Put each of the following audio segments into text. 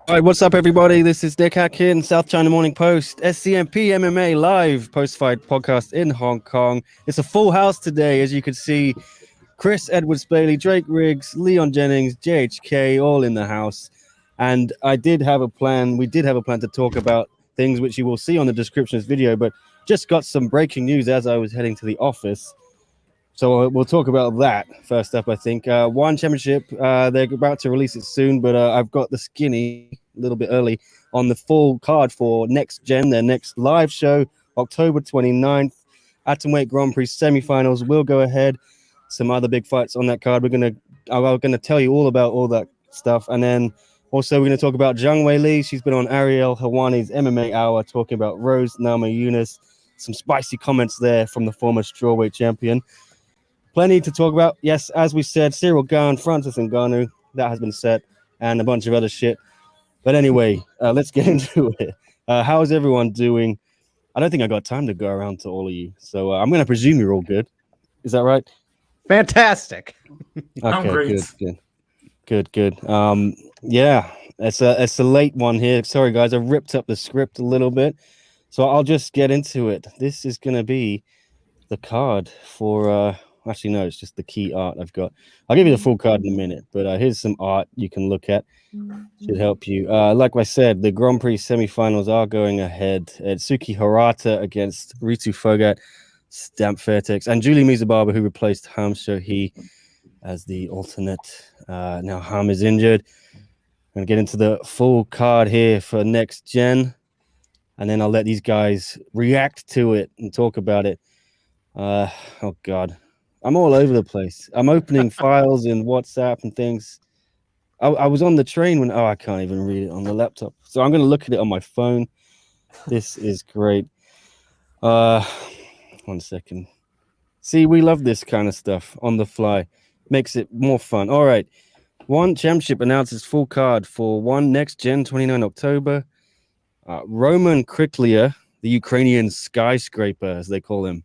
All right, what's up, everybody? This is Nick Hacken, South China Morning Post, SCMP MMA live post-fight podcast in Hong Kong. It's a full house today, as you can see. Chris Edwards Bailey, Drake Riggs, Leon Jennings, JHK, all in the house. And we did have a plan to talk about things which you will see on the description of this video, but just got some breaking news as I was heading to the office. So we'll talk about that first up, I think. ONE Championship, they're about to release it soon, but I've got the skinny a little bit early on the full card for NextGen, their next live show, October 29th. Atomweight Grand Prix semifinals will go ahead. Some other big fights on that card. I'm gonna tell you all about all that stuff, and then also we're gonna talk about Zhang Weili. She's been on Ariel Helwani's MMA Hour talking about Rose Namajunas. Some spicy comments there from the former strawweight champion. Plenty to talk about. Yes, as we said, Cyril Gane, Francis Ngannou, that has been set, and a bunch of other shit. But anyway, let's get into it. How's everyone doing? I don't think I got time to go around to all of you, so I'm going to presume you're all good. Is that right? Fantastic. I'm great. Good. Yeah, it's a late one here. Sorry, guys, I ripped up the script a little bit, so I'll just get into it. This is going to be the card for... Actually, no, it's just the key art I've got. I'll give you the full card in a minute, but here's some art you can look at. Should help you. Like I said, the Grand Prix semifinals are going ahead. Suki Hirata against Ritu Fogat, Stamp Fairtex, and Julie Mizababa, who replaced Ham Shohei as the alternate. Now Ham is injured. I'm going to get into the full card here for NextGen, and then I'll let these guys react to it and talk about it. Oh, God. I'm all over the place. I'm opening files in WhatsApp and things. I was on the train when... I can't even read it on the laptop. So I'm going to look at it on my phone. This is great. 1 second. See, we love this kind of stuff on the fly. Makes it more fun. All right. ONE Championship announces full card for ONE NextGen 29 October. Roman Kriklia, the Ukrainian skyscraper, as they call him,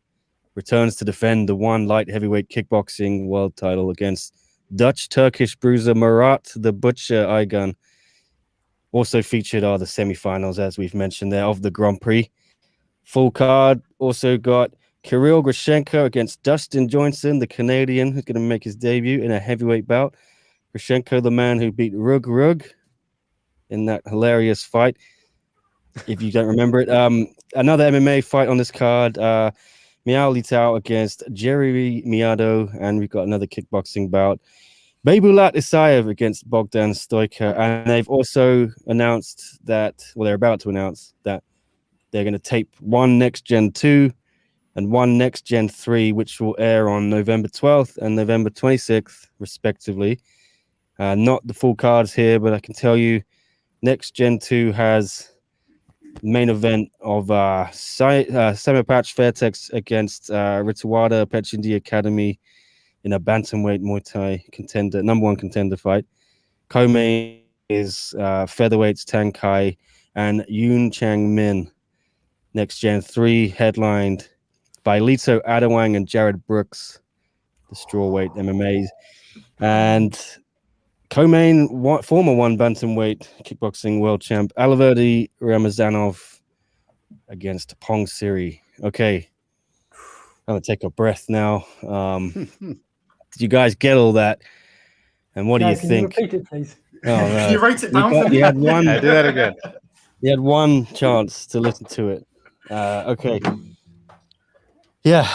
returns to defend the ONE light heavyweight kickboxing world title against Dutch-Turkish bruiser Murat the Butcher Aygan. Also featured are the semifinals, as we've mentioned there, of the Grand Prix. Full card also got Kirill Grushenko against Dustin Johnson, the Canadian, who's going to make his debut in a heavyweight bout. Grushenko, the man who beat Rug in that hilarious fight, if you don't remember it. Another MMA fight on this card. Miao Litao against Jerry Miado, and we've got another kickboxing bout. Beybulat Isaev against Bogdan Stoica, and they've also announced that, well, they're about to announce that they're going to tape ONE NextGen 2 and ONE NextGen 3, which will air on November 12th and November 26th, respectively. Not the full cards here, but I can tell you NextGen 2 has... main event of Semipatch Fairtex against Rituwada Pechindi Academy in a bantamweight Muay Thai contender, number one contender fight. Co-main is featherweights Tang Kai and Yoon Chang Min. NextGen 3 headlined by Lito Adewang and Jared Brooks, the strawweight MMAs, and co-main former ONE bantamweight kickboxing world champ Aliverdi Ramazanov against Pong Siri. Okay, I'm gonna take a breath now. Did you guys get all that? And what do you think? Can you repeat it, please? Oh, no. Can you write it down for me? You had one. Do that again. You had one chance to listen to it. Okay. Yeah.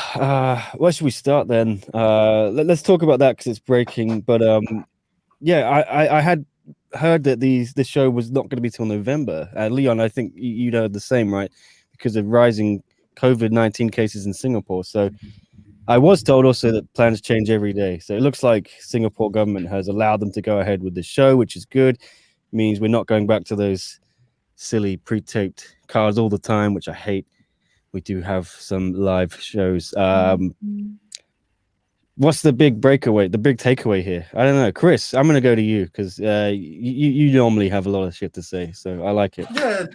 Where should we start then? Let's talk about that because it's breaking. But yeah, I had heard that this show was not going to be till November. Leon, I think you know the same, right? Because of rising COVID-19 cases in Singapore. So I was told also that plans change every day. So it looks like Singapore government has allowed them to go ahead with the show, which is good. It means we're not going back to those silly pre-taped cards all the time, which I hate. We do have some live shows. What's the big breakaway, the big takeaway here? I don't know. Chris, I'm going to go to you because you normally have a lot of shit to say, so I like it. Yeah.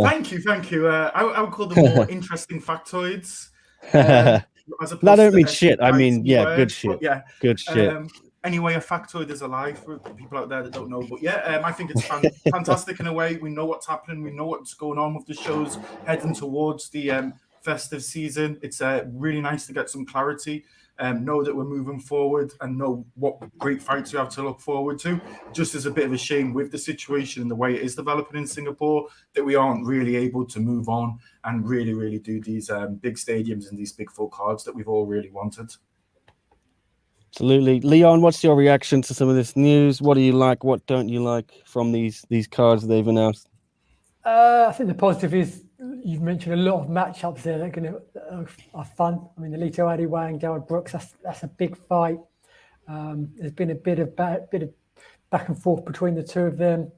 Thank you. I would call them more interesting factoids. I don't mean shit. I mean, yeah, good shit. Yeah. Good shit. anyway, a factoid is alive for people out there that don't know. But yeah, I think it's fantastic in a way. We know what's happening. We know what's going on with the shows heading towards the festive season. It's really nice to get some clarity. Know that we're moving forward and know what great fights we have to look forward to. Just as a bit of a shame with the situation and the way it is developing in Singapore that we aren't really able to move on and really do these big stadiums and these big full cards that we've all really wanted. Absolutely. Leon, what's your reaction to some of this news? What do you like? What don't you like from these cards they've announced? I think the positive is you've mentioned a lot of matchups there that are going to are fun. I mean, the Lito Adiwang, Darrell Brooks, that's a big fight. There's been a bit of back and forth between the two of them.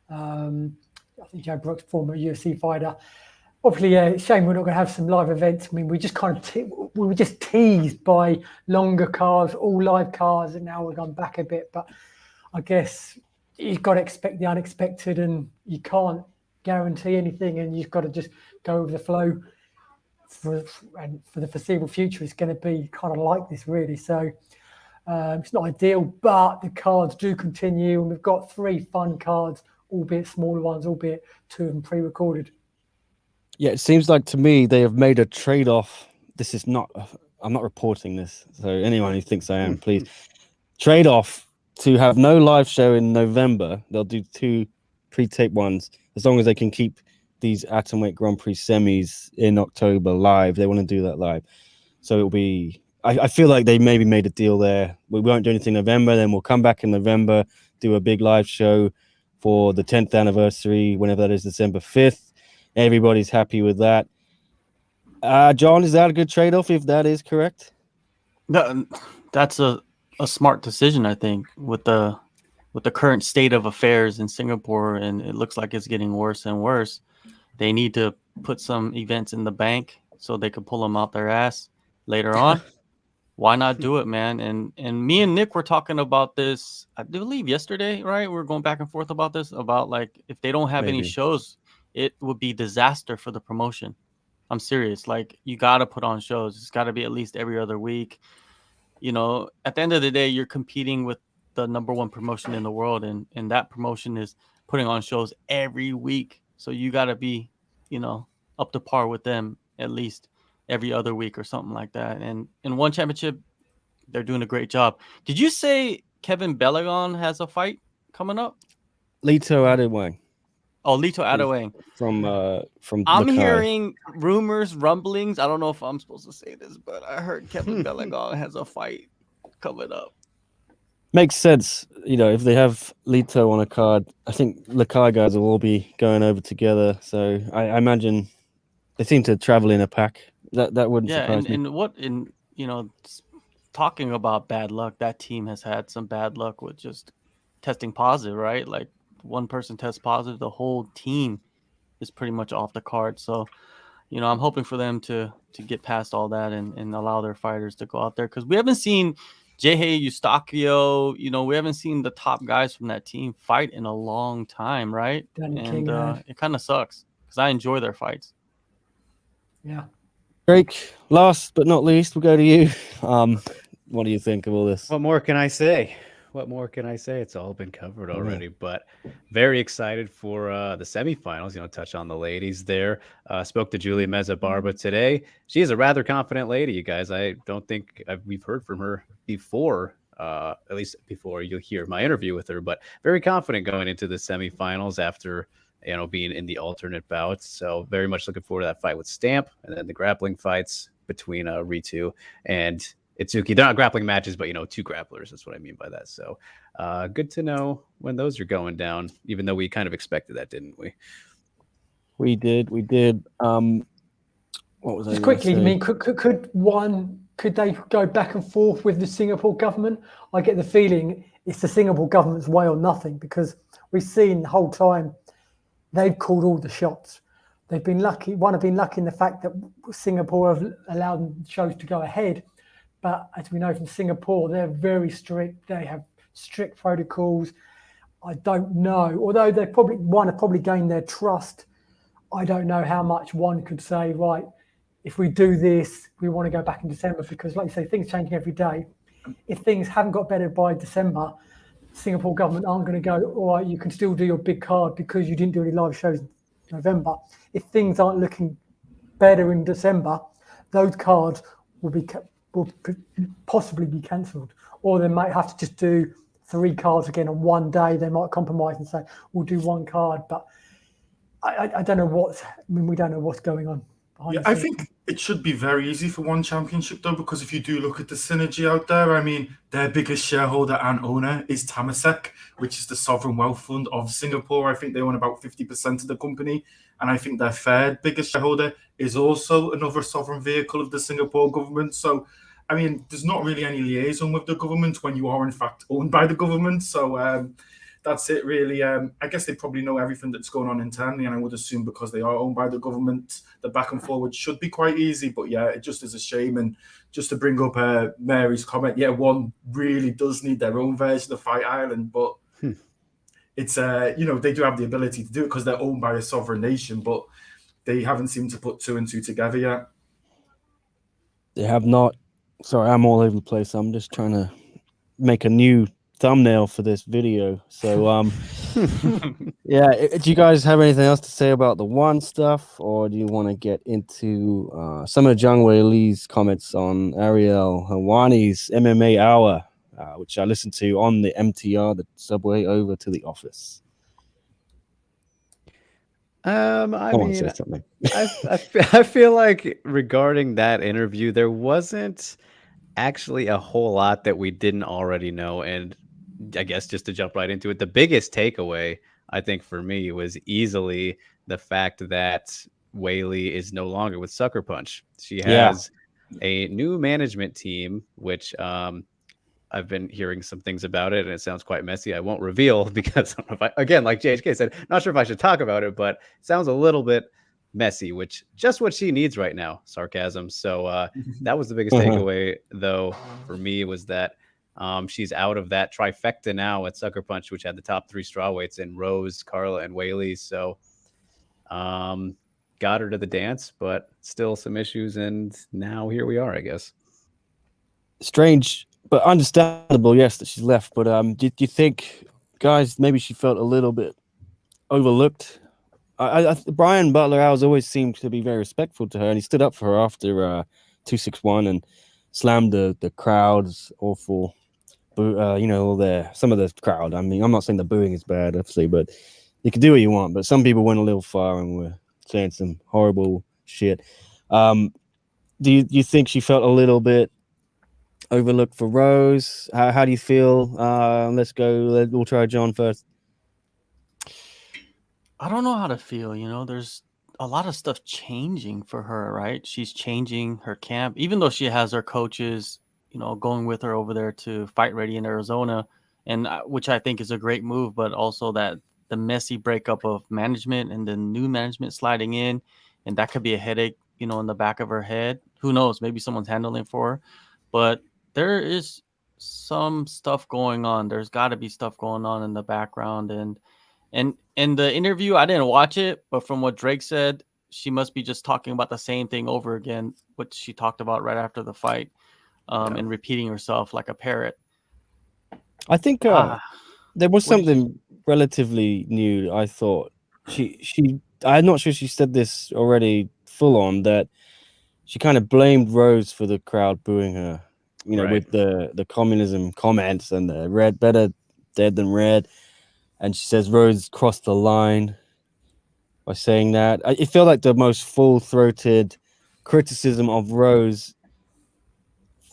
I think Joe Brooks, former UFC fighter. Obviously, yeah, it's a shame we're not going to have some live events. I mean, we just kind of we were just teased by longer cards, all live cards, and now we've gone back a bit. But I guess you've got to expect the unexpected, and you can't guarantee anything, and you've got to just go with the flow. For the foreseeable future, it's going to be kind of like this, really. So it's not ideal, but the cards do continue, and we've got 3 fun cards, albeit smaller ones, albeit 2 of them pre-recorded. Yeah, it seems like to me they have made a trade-off. This is not, I'm not reporting this, so anyone who thinks I am, please. Trade-off to have no live show in November. They'll do 2 pre-taped ones, as long as they can keep these Atomweight Grand Prix semis in October live. They want to do that live. So it'll be, I feel like they maybe made a deal there. We won't do anything in November, then we'll come back in November, do a big live show for the 10th anniversary, whenever that is, December 5th. Everybody's happy with that. John, is that a good trade-off if that is correct? That's a smart decision, I think, with the current state of affairs in Singapore, and it looks like it's getting worse and worse. They need to put some events in the bank so they could pull them out their ass later on. Why not do it, man? And me and Nick were talking about this, I believe yesterday, right? We were going back and forth about this, about like if they don't have any shows, it would be disaster for the promotion. I'm serious. Like, you got to put on shows. It's got to be at least every other week. You know, at the end of the day, you're competing with the #1 promotion in the world, and that promotion is putting on shows every week. So you got to be, you know, up to par with them at least every other week or something like that. And in ONE Championship, they're doing a great job. Did you say Kevin Belagon has a fight coming up? Lito Adiwang. Oh, Lito Adiwang. From I'm Lakai. hearing rumors, rumblings. I don't know if I'm supposed to say this, but I heard Kevin Belagon has a fight coming up. Makes sense. You know, if they have Lito on a card, I think Lakai guys will all be going over together. So I imagine they seem to travel in a pack. That wouldn't surprise me. And you know, talking about bad luck, that team has had some bad luck with just testing positive, right? Like, one person tests positive, the whole team is pretty much off the card. So, you know, I'm hoping for them to get past all that and allow their fighters to go out there, because we haven't seen Jehe Eustaquio, you know, we haven't seen the top guys from that team fight in a long time, right? It kind of sucks because I enjoy their fights. Yeah. Drake, last but not least, we'll go to you. What do you think of all this? What more can I say? It's all been covered already, but very excited for the semifinals. You know, touch on the ladies there. Spoke to Julia Meza Barba today. She is a rather confident lady, you guys. I don't think we've heard from her before, at least before you'll hear my interview with her, but very confident going into the semifinals after, you know, being in the alternate bouts. So very much looking forward to that fight with Stamp, and then the grappling fights between Ritu and Itsuki. They're not grappling matches, but, you know, 2 grapplers. That's what I mean by that. So good to know when those are going down, even though we kind of expected that, didn't we? We did. What was Just I quickly, say? I mean, could they go back and forth with the Singapore government? I get the feeling it's the Singapore government's way or nothing, because we've seen the whole time they've called all the shots. They've been lucky. One have been lucky in the fact that Singapore have allowed shows to go ahead. But as we know from Singapore, they're very strict. They have strict protocols. I don't know. Although one have probably gained their trust, I don't know how much one could say, right, if we do this, we want to go back in December, because, like you say, things changing every day. if things haven't got better by December, Singapore government aren't going to go, all right, you can still do your big card because you didn't do any live shows in November. If things aren't looking better in December, those cards will possibly be cancelled, or they might have to just do 3 cards again on one day. They might compromise and say, we'll do 1 card, but I don't know we don't know what's going on. Yeah, I think it should be very easy for ONE Championship, though, because if you do look at the synergy out there, I mean, their biggest shareholder and owner is Temasek, which is the sovereign wealth fund of Singapore. I think they own about 50% of the company. And I think their third biggest shareholder is also another sovereign vehicle of the Singapore government. So, I mean, there's not really any liaison with the government when you are, in fact, owned by the government. So, that's it, really. I guess they probably know everything that's going on internally, and I would assume because they are owned by the government, the back and forward should be quite easy. But yeah, it just is a shame. And just to bring up Mary's comment, yeah, ONE really does need their own version of Fight Island, but it's they do have the ability to do it because they're owned by a sovereign nation, but they haven't seemed to put 2 and 2 together yet. They have not. Sorry, I'm all over the place. I'm just trying to make a new thumbnail for this video. So yeah, do you guys have anything else to say about the ONE stuff, or do you want to get into some of Zhang Weili's comments on Ariel Helwani's MMA Hour, which I listened to on the MTR, the subway over to the office? Say something. I feel like regarding that interview, there wasn't actually a whole lot that we didn't already know. And I guess just to jump right into it, the biggest takeaway, I think, for me was easily the fact that Weili is no longer with Sucker Punch. She has a new management team, which I've been hearing some things about it, and it sounds quite messy. I won't reveal because, again, like JHK said, not sure if I should talk about it, but it sounds a little bit messy, which just what she needs right now. Sarcasm. So that was the biggest takeaway, though, for me, was that she's out of that trifecta now at Sucker Punch, which had the top 3 strawweights in Rose, Carla, and Weili. So got her to the dance, but still some issues, and now here we are, I guess. Strange, but understandable, yes, that she's left. But do you think, guys, maybe she felt a little bit overlooked? Brian Butler Alves always seemed to be very respectful to her, and he stood up for her after 261 and slammed the crowd's awful. Some of the crowd. I mean, I'm not saying the booing is bad, obviously, but you can do what you want. But some people went a little far and were saying some horrible shit. Do you think she felt a little bit overlooked for Rose? How do you feel? We'll try John first. I don't know how to feel. There's a lot of stuff changing for her, right? She's changing her camp, even though she has her coaches, going with her over there to Fight Ready in Arizona, and which I think is a great move, but also that the messy breakup of management and the new management sliding in, and that could be a headache, in the back of her head. Who knows? Maybe someone's handling for her, but there is some stuff going on. There's got to be stuff going on in the background, and in the interview, I didn't watch it, but from what Drake said, she must be just talking about the same thing over again, which she talked about right after the fight, and repeating herself like a parrot. I think there was something relatively new. I thought I'm not sure she said this already full on, that she kind of blamed Rose for the crowd booing her, Right. with the communism comments and the red, better dead than red. And she says Rose crossed the line by saying that. It felt like the most full-throated criticism of Rose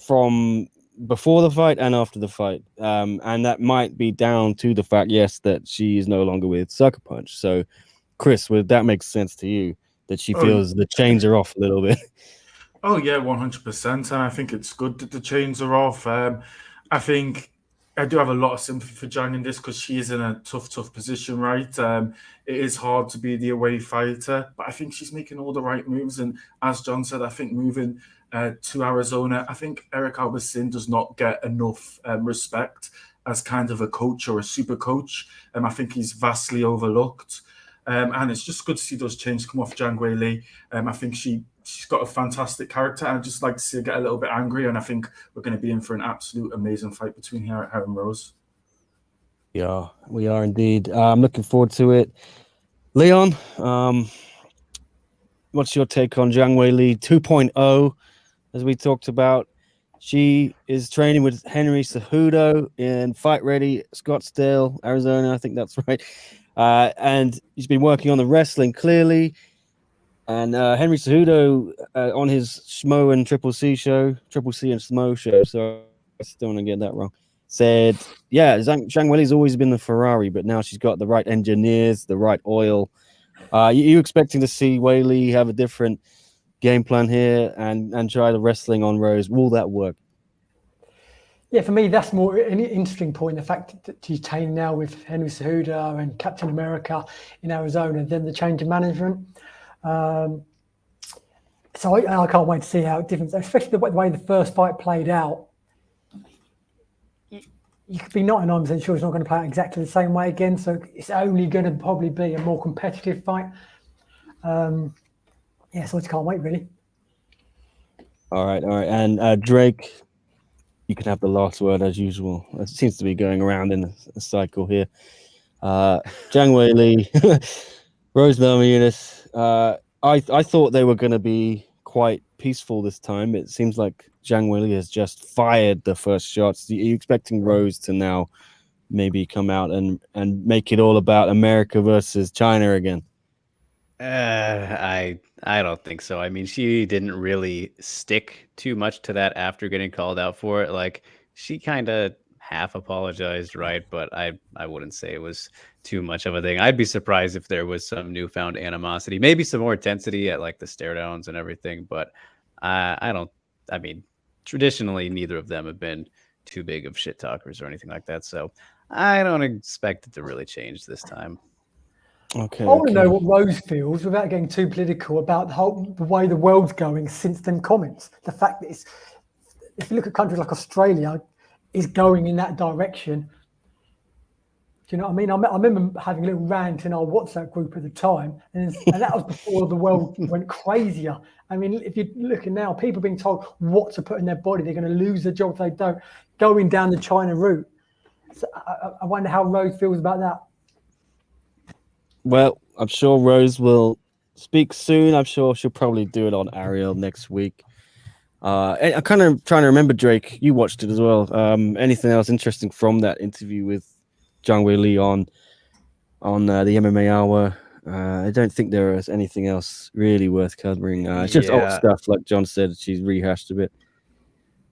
from before the fight and after the fight. And that might be down to the fact, yes, that she is no longer with Sucker Punch. So, Chris, would that make sense to you, that she feels the chains are off a little bit? Oh, yeah, 100%. And I think it's good that the chains are off. I think I do have a lot of sympathy for Zhang in this because she is in a tough position, right? It is hard to be the away fighter, but I think she's making all the right moves. And as John said, I think moving to Arizona, I think Eric Albertson does not get enough respect as kind of a coach or a super coach. I think he's vastly overlooked. And it's just good to see those changes come off Zhang Weili. I think she she's got a fantastic character, and I just like to see her get a little bit angry. And I think we're going to be in for an absolute amazing fight between her and Rose. Yeah, we are indeed. I'm looking forward to it. Leon, what's your take on Zhang Weili 2.0? As we talked about, she is training with Henry Cejudo in Fight Ready, Scottsdale, Arizona. I think that's right. And he's been working on the wrestling clearly. And Henry Cejudo on his Schmo and Triple C and Schmo show, so I still want to get that wrong, said, yeah, Zhang Weili's always been the Ferrari, but now she's got the right engineers, the right oil. You expecting to see Weili have a different game plan here and try the wrestling on Rose? Will that work? Yeah, for me, that's more an interesting point. The fact that she's training now with Henry Cejudo and Captain America in Arizona, then the change of management. So I can't wait to see how different, especially the way the first fight played out. You could be 99% sure it's not going to play out exactly the same way again. So it's only going to probably be a more competitive fight. So I just can't wait, really. All right. And Drake, you can have the last word as usual. It seems to be going around in a cycle here. Zhang Weili, Rose Namajunas. I thought they were going to be quite peaceful this time. It seems like Zhang Weili has just fired the first shots. Are you expecting Rose to now maybe come out and make it all about America versus China again? I don't think so. I mean, she didn't really stick too much to that after getting called out for it. Like, she kind of half apologized, right? But I wouldn't say it was too much of a thing. I'd be surprised if there was some newfound animosity, maybe some more intensity at like the stare downs and everything. But I mean, traditionally, neither of them have been too big of shit talkers or anything like that. So I don't expect it to really change this time. Okay. I want to know what Rose feels, without getting too political, about the way the world's going since them comments. The fact that if you look at countries like Australia, is going in that direction. Do you know what I mean? I remember having a little rant in our WhatsApp group at the time, and that was before the world went crazier. I mean, if you're looking now, people being told what to put in their body, they're going to lose their job if they don't, going down the China route. So I wonder how Rose feels about that. Well, I'm sure Rose will speak soon. I'm sure she'll probably do it on Ariel next week. I'm kind of trying to remember, Drake, you watched it as well. Anything else interesting from that interview with Zhang Weili on the MMA Hour? I don't think there is anything else really worth covering. It's just old stuff, like John said. She's rehashed a bit.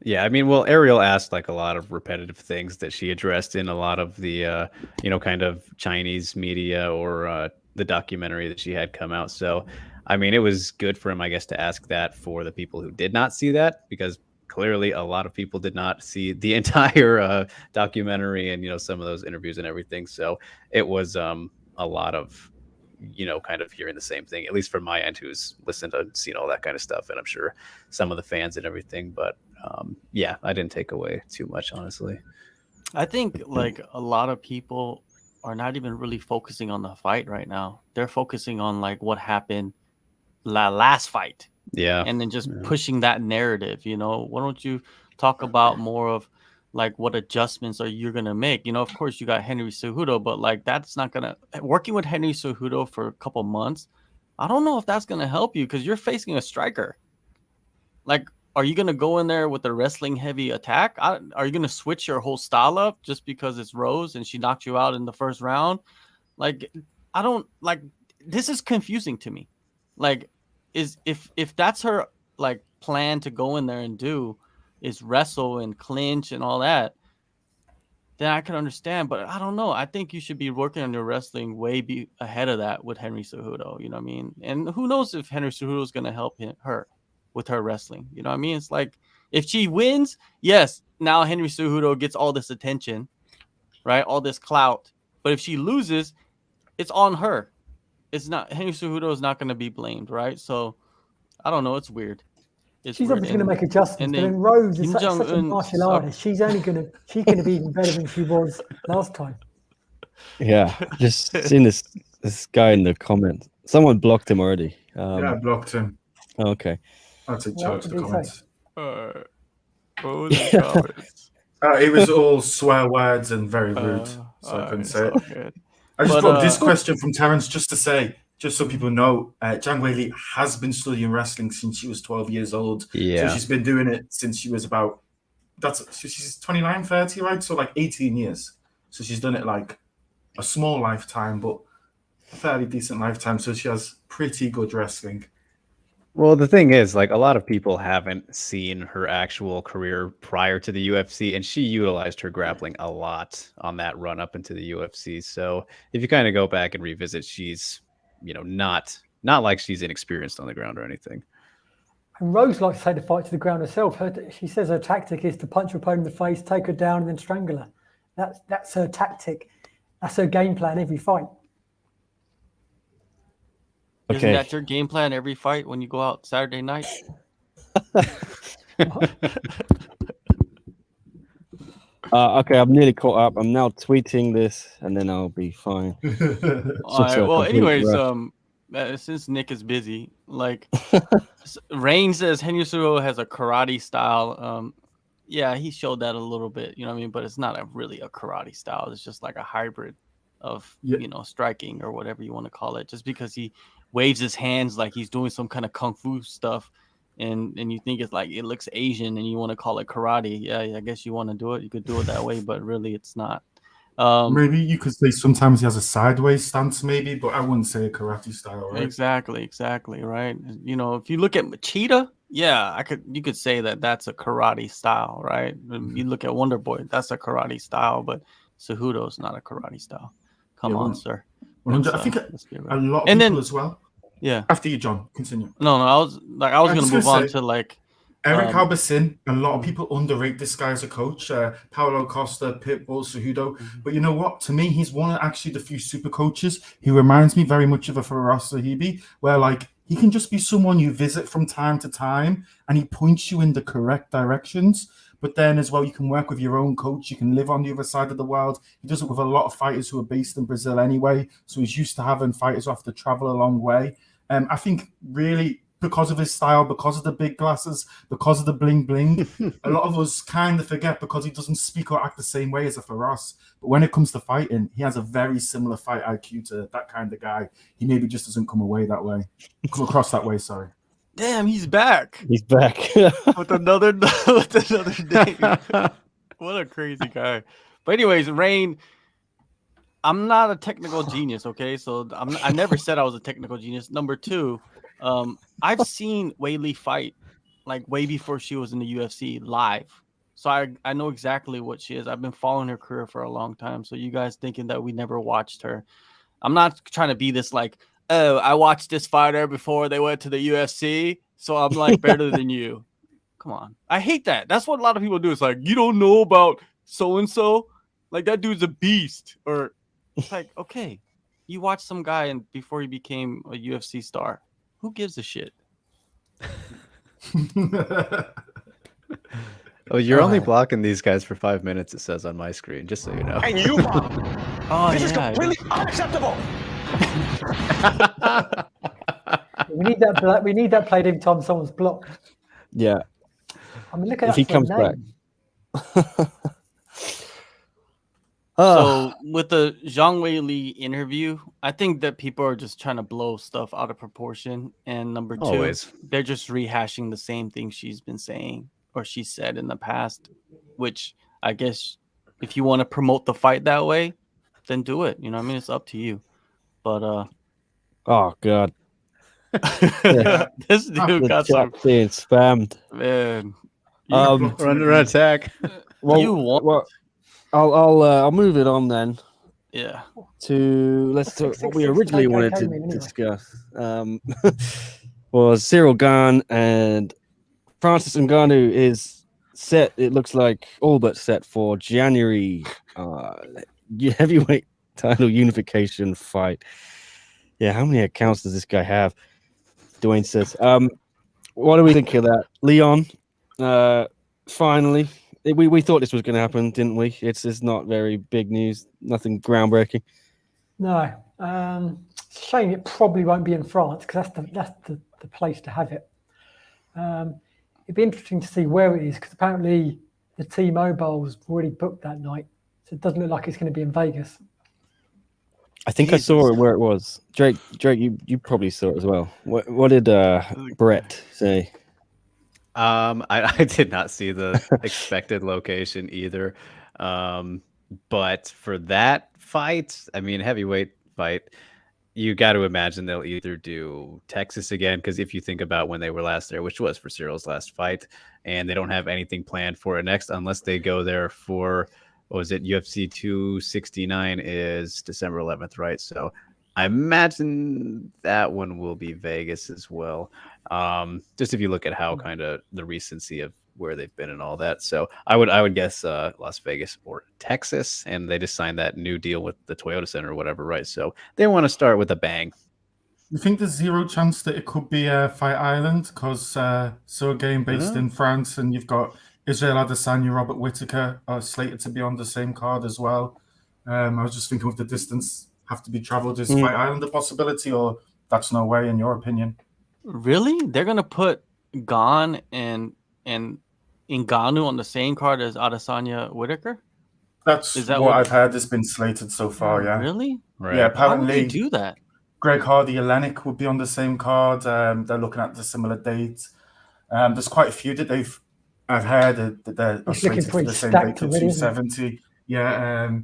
Yeah, I mean, well, Ariel asked like a lot of repetitive things that she addressed in a lot of the, kind of Chinese media or the documentary that she had come out. So, I mean, it was good for him, I guess, to ask that for the people who did not see that, because clearly a lot of people did not see the entire documentary and, some of those interviews and everything. So it was a lot of, kind of hearing the same thing, at least from my end, who's listened and seen all that kind of stuff. And I'm sure some of the fans and everything, but I didn't take away too much, honestly. I think like a lot of people are not even really focusing on the fight right now. They're focusing on like what happened last fight. Yeah. And then just pushing that narrative, why don't you talk about more of like what adjustments are you going to make? Of course you got Henry Cejudo, but like that's not going to, working with Henry Cejudo for a couple months, I don't know if that's going to help you because you're facing a striker. Like, are you going to go in there with a wrestling heavy attack? Are you going to switch your whole style up just because it's Rose and she knocked you out in the first round? Like, I don't like, this is confusing to me. Like, if that's her like plan to go in there and do is wrestle and clinch and all that, then I can understand. But I don't know. I think you should be working on your wrestling way ahead of that with Henry Cejudo. You know what I mean? And who knows if Henry Cejudo is going to help her with her wrestling. You know what I mean? It's like if she wins, yes, now Henry Cejudo gets all this attention, right? All this clout. But if she loses, it's on her. It's not, Henry Cejudo is not going to be blamed, right? So I don't know. It's weird. She's obviously going to make adjustments. But then Rose is such a martial artist. She's going to be even better than she was last time. Yeah, just seen this guy in the comments. Someone blocked him already. I blocked him. Okay. I'll take What charge of did the he say? comments. What was the comments? It was all swear words and very rude, so I couldn't It's say it. all good. I just But, brought up this question from Terence just to say, just so people know, Zhang Weili has been studying wrestling since she was 12 years old. Yeah. So she's been doing it since she was about, she's 29, 30, right? So like 18 years. So she's done it like a small lifetime, but a fairly decent lifetime. So she has pretty good wrestling. Well, the thing is, like, a lot of people haven't seen her actual career prior to the UFC, and she utilized her grappling a lot on that run up into the UFC. So if you kind of go back and revisit, she's, not like she's inexperienced on the ground or anything. And Rose likes to take the fight to the ground herself. She says her tactic is to punch her opponent in the face, take her down, and then strangle her. That's her tactic. That's her game plan every fight. Isn't that your game plan every fight when you go out Saturday night? Okay, I'm nearly caught up. I'm now tweeting this, and then I'll be fine. All right. Well, anyways, since Nick is busy, like Rain says, Henry Cejudo has a karate style. Yeah, he showed that a little bit, you know what I mean? But it's not really a karate style. It's just like a hybrid of, striking or whatever you want to call it. Just because he waves his hands like he's doing some kind of kung fu stuff, and you think it's like it looks Asian, and you want to call it karate. Yeah, I guess you want to do it. You could do it that way, but really, it's not. Maybe you could say sometimes he has a sideways stance, maybe, but I wouldn't say a karate style, right? Exactly, right? If you look at Machida, yeah, you could say that that's a karate style, right? You look at Wonder Boy, that's a karate style, but Cejudo's not a karate style. Come on, sir. I think a lot of people as well. Yeah. After you, John, continue. No, I was going to move on to like Eric Albersin. A lot of people underrate this guy as a coach. Paulo Costa, Pitbull, Cejudo. But you know what? To me, he's one of actually the few super coaches. He reminds me very much of a Faraz Sahibi, where like he can just be someone you visit from time to time, and he points you in the correct directions. But then as well, you can work with your own coach. You can live on the other side of the world. He does it with a lot of fighters who are based in Brazil anyway. So he's used to having fighters who have to travel a long way. I think really because of his style, because of the big glasses, because of the bling bling, a lot of us kind of forget because he doesn't speak or act the same way as a Faraz. But when it comes to fighting, he has a very similar fight IQ to that kind of guy. He maybe just doesn't come across that way, sorry. Damn, he's back. He's back. with another name. What a crazy guy. But anyways, Rain, I'm not a technical genius, okay? So I never said I was a technical genius. Number two, I've seen Weili fight like way before she was in the UFC live. So I know exactly what she is. I've been following her career for a long time. So you guys thinking that we never watched her. I'm not trying to be this like, oh, I watched this fighter before they went to the UFC, so I'm like better than you. Come on. I hate that. That's what a lot of people do. It's like, you don't know about so-and-so? Like, that dude's a beast. Or it's like, okay, you watched some guy and before he became a UFC star. Who gives a shit? Oh, you're only blocking these guys for 5 minutes, it says on my screen, just so you know. And you, Bob. This is completely unacceptable. We need that played every time someone's blocked. Yeah. I mean, look at if he comes back. So with the Zhang Weili interview, I think that people are just trying to blow stuff out of proportion. And number two, they're just rehashing the same thing she's been saying or she said in the past, which I guess if you want to promote the fight that way, then do it. You know what I mean? It's up to you. But oh god. This dude got some being spammed. Man. We're under attack. I'll move it on then. Yeah. Let's talk what we originally wanted to discuss. Was Cyril Gane and Francis Ngannou is set. It looks like all but set for January heavyweight title unification fight. Yeah, how many accounts does this guy have? Dwayne says. What do we think of that? Leon, finally. We thought this was going to happen, didn't we? It's not very big news, nothing groundbreaking. No. It's a shame it probably won't be in France because that's the place to have it. It'd be interesting to see where it is because apparently the T-Mobile's already booked that night, so it doesn't look like it's going to be in Vegas. I think I saw it where it was. Drake, you probably saw it as well. What did Brett say? I did not see the expected location either. But for that fight, I mean, heavyweight fight, you got to imagine they'll either do Texas again, because if you think about when they were last there, which was for Cyril's last fight, and they don't have anything planned for it next unless they go there for, what was it, UFC 269 is December 11th, right? So I imagine that one will be Vegas as well. Just if you look at how kind of the recency of where they've been and all that. So I would guess Las Vegas or Texas, and they just signed that new deal with the Toyota Center or whatever, right? So they want to start with a bang. You think there's zero chance that it could be Fight Island because so a game based in France, and you've got Israel Adesanya, Robert Whittaker are slated to be on the same card as well. I was just thinking, with the distance have to be traveled, is Fight Island a possibility, or that's no way in your opinion? Really? They're gonna put Gon and Ngannou on the same card as Adesanya Whittaker? That's what I've heard has been slated so far. Yeah. Really? Right. Yeah. How would Apparently, they do that? Greg Hardy, Olenek would be on the same card. They're looking at the similar dates. There's quite a few that I've heard that they're slated for the same date, the 270. Yeah.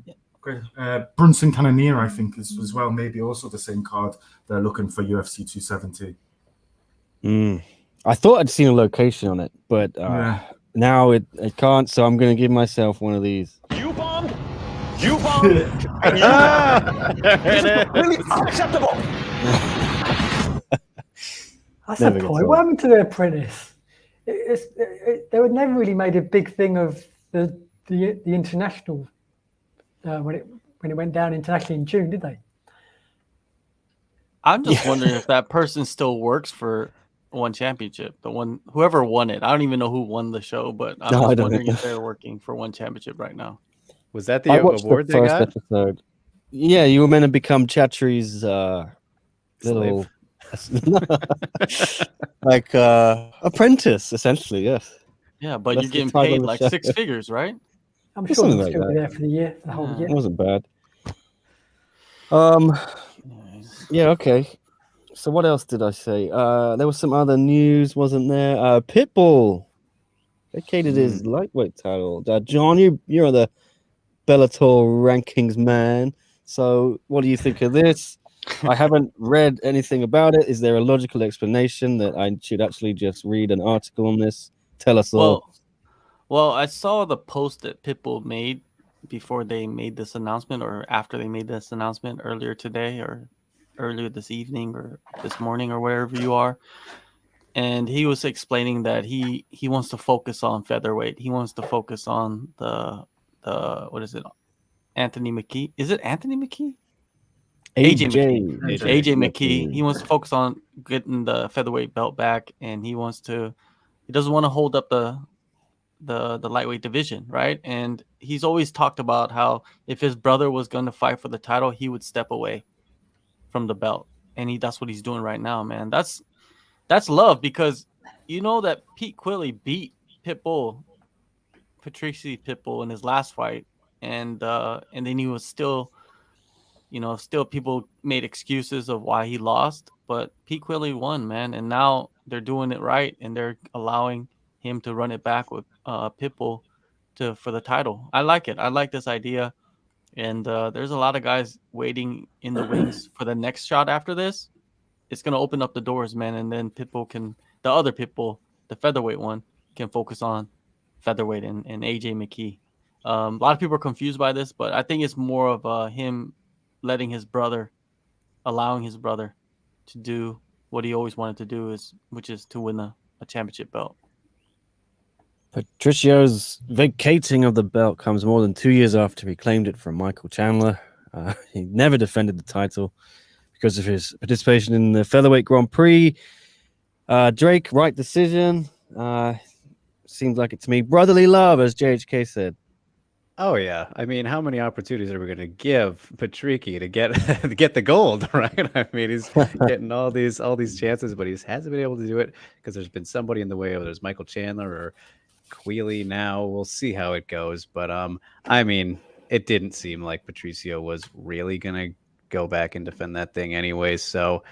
Brunson Cannonier, I think, is as well, maybe also the same card. They're looking for UFC 270. I thought I'd seen a location on it, but now it can't. So I'm going to give myself one of these. You bombed. You bombed. And you really unacceptable. That's a point. What happened to The Apprentice? They were never really made a big thing of the international when it went down internationally in June, did they? I'm just wondering if that person still works for ONE Championship. Whoever won it. I don't even know who won the show, but I'm just wondering if they're working for ONE Championship right now. Was that the award they got? Episode. Yeah, you were meant to become Chatri's little like apprentice, essentially. Yes. Yeah, but you're getting paid like 6 figures, right? I'm sure he'll still be there for the whole year. It wasn't bad. Yeah, okay. So what else did I say? There was some other news, wasn't there? Pitbull vacated his lightweight title. John, you're the Bellator rankings man. So what do you think of this? I haven't read anything about it. Is there a logical explanation that I should actually just read an article on this? Tell us all. Well, I saw the post that Pitbull made before they made this announcement, or after they made this announcement earlier today, or earlier this evening, or this morning, or wherever you are. And he was explaining that he wants to focus on featherweight. He wants to focus on the what is it? Anthony McKee. Is it Anthony McKee? AJ McKee. He wants to focus on getting the featherweight belt back, and he doesn't want to hold up the lightweight division, right? And he's always talked about how if his brother was going to fight for the title, he would step away from the belt, and that's what he's doing right now, man. That's love, because you know that Pete Quilley beat Patrice Pitbull in his last fight, and then he was still people made excuses of why he lost, but Pete Quilley won, man, and now they're doing it right, and they're allowing him to run it back with Pitbull for the title. I like it. I like this idea. And there's a lot of guys waiting in the wings for the next shot after this. It's going to open up the doors, man. And then the other Pitbull, the featherweight one, can focus on featherweight and AJ McKee. A lot of people are confused by this, but I think it's more of him allowing his brother to do what he always wanted to do, which is to win a championship belt. Patricio's vacating of the belt comes more than 2 years after he claimed it from Michael Chandler. He never defended the title because of his participation in the featherweight Grand Prix. Drake, right decision. Seems like it to me. Brotherly love, as JHK said. Oh yeah, I mean, how many opportunities are we going to give Patricky to get to get the gold, right? I mean, he's getting all these chances, but he just hasn't been able to do it because there's been somebody in the way. Whether there's Michael Chandler or Quealy now, we'll see how it goes. But I mean, it didn't seem like Patricio was really going to go back and defend that thing anyway. So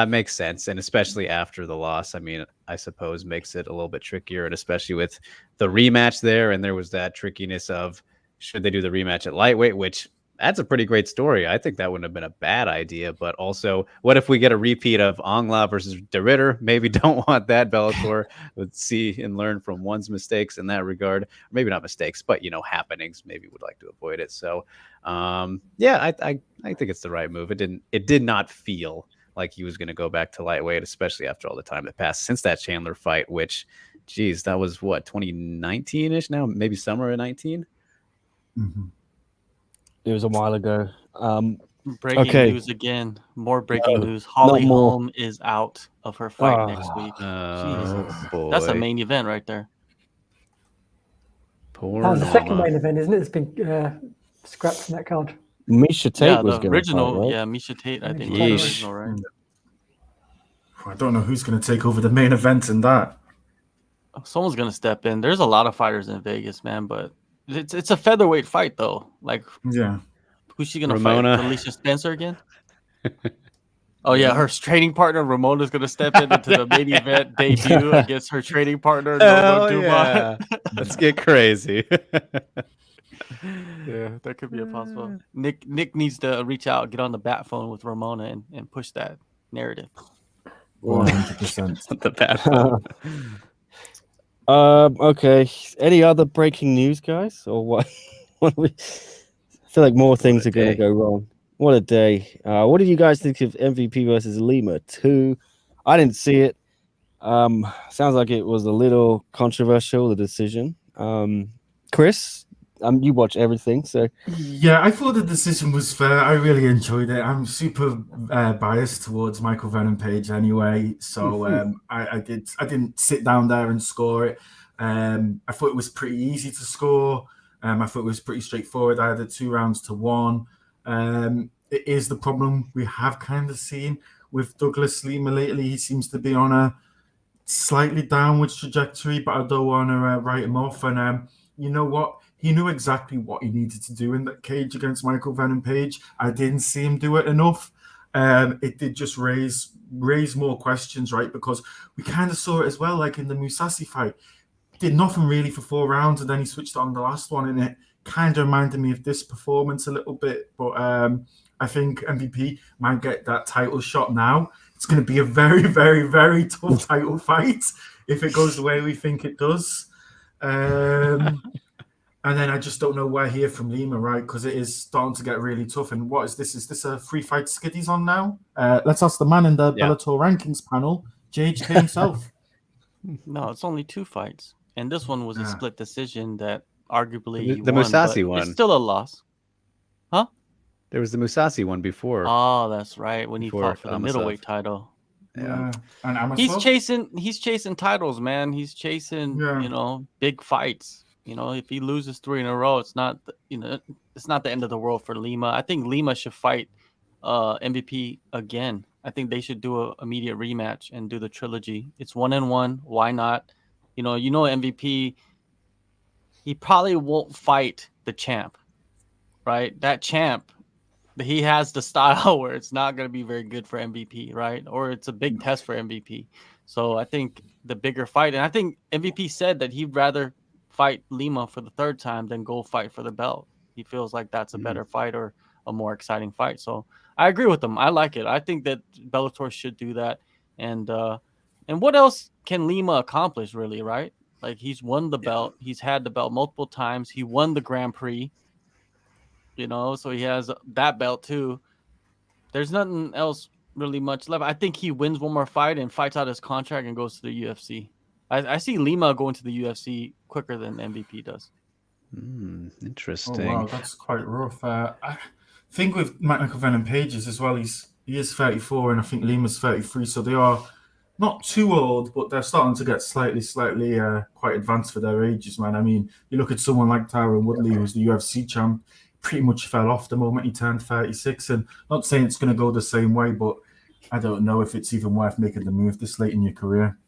makes sense, and especially after the loss, I mean, I suppose makes it a little bit trickier, and especially with the rematch there, and there was that trickiness of should they do the rematch at lightweight, which that's a pretty great story. I think that wouldn't have been a bad idea, but also, what if we get a repeat of Ongla versus De Ritter? Maybe don't want that. Bellator would see and learn from one's mistakes in that regard. Or maybe not mistakes, but happenings. Maybe would like to avoid it. So, yeah, I think it's the right move. It did not feel like he was going to go back to lightweight, especially after all the time that passed since that Chandler fight, which, geez, that was what, 2019-ish now, maybe summer of 19. Mm-hmm. It was a while ago. Breaking news again. More breaking news. Holly Holm is out of her fight next week. Jesus. Boy. That's a main event right there. Poor That was the Norma. second main event, isn't it? It's been scrapped from that card. Misha Tate was the going original. to fight, right? Yeah, Misha Tate. I think was Yeesh. the original, right? I don't know who's going to take over the main event in that. Someone's gonna step in. There's a lot of fighters in Vegas, man, but it's a featherweight fight though. Like, Yeah. who's she gonna Ramona. fight? Alicia Spencer again? Oh yeah, her training partner Ramona's gonna step into the main event debut against her training partner Norma Dumont. Yeah. Let's get crazy. Yeah, that could be a possible. Nick needs to reach out, get on the bat phone with Ramona and push that narrative. 100%. The bad phone. Okay. Any other breaking news, guys, or what? I feel like more things are going to go wrong. What a day! What did you guys think of MVP versus Lima 2? I didn't see it. Sounds like it was a little controversial, the decision. Chris, you watch everything, so Yeah, I thought the decision was fair. I really enjoyed it. I'm super biased towards Michael Venom Page anyway, so I didn't sit down there and score it. I thought it was pretty easy to score. I thought it was pretty straightforward. I had it 2 rounds to 1. It is the problem we have kind of seen with Douglas Lima lately. He seems to be on a slightly downwards trajectory, but I don't want to write him off. And you know what? He knew exactly what he needed to do in that cage against Michael Venom Page. I didn't see him do it enough. It did just raise more questions, right? Because we kind of saw it as well, like in the Mousasi fight. Did nothing really for 4 rounds, and then he switched on the last one, and it kind of reminded me of this performance a little bit. But I think MVP might get that title shot now. It's going to be a very, very, very tough title fight if it goes the way we think it does. And then I just don't know where here from Lima, right? Because it is starting to get really tough. And what is this? Is this a 3 fight skid he's on now? Let's ask the man in the Bellator rankings panel, JHK himself. No, it's only 2 fights. And this one was a split decision that arguably the won, Mousasi but one. It's still a loss. Huh? There was the Mousasi one before. Oh, that's right. When he fought for the middleweight title. Yeah. And Amosov? He's chasing titles, man. He's chasing, big fights. If he loses 3 in a row, it's not the end of the world for Lima. I think Lima should fight MVP again. I think they should do an immediate rematch and do the trilogy. It's 1-1. Why not? MVP, he probably won't fight the champ, right? That champ, he has the style where it's not going to be very good for MVP, right? Or it's a big test for MVP. So I think the bigger fight, and I think MVP said that he'd rather fight Lima for the 3rd time than go fight for the belt. He feels like that's a better fight or a more exciting fight. So I agree with him. I like it. I think that Bellator should do that. And what else can Lima accomplish, really, right? Like, he's won the belt. He's had the belt multiple times. He won the Grand Prix, so he has that belt too. There's nothing else really much left. I think he wins one more fight and fights out his contract and goes to the UFC. I see Lima going to the UFC quicker than MVP does. Interesting. Oh, wow, that's quite rough. I think with Michael Venom Pages as well, he is 34, and I think Lima's 33, so they are not too old, but they're starting to get slightly quite advanced for their ages, man. I mean, you look at someone like Tyron Woodley, who's the UFC champ, pretty much fell off the moment he turned 36. And not saying it's going to go the same way, but I don't know if it's even worth making the move this late in your career.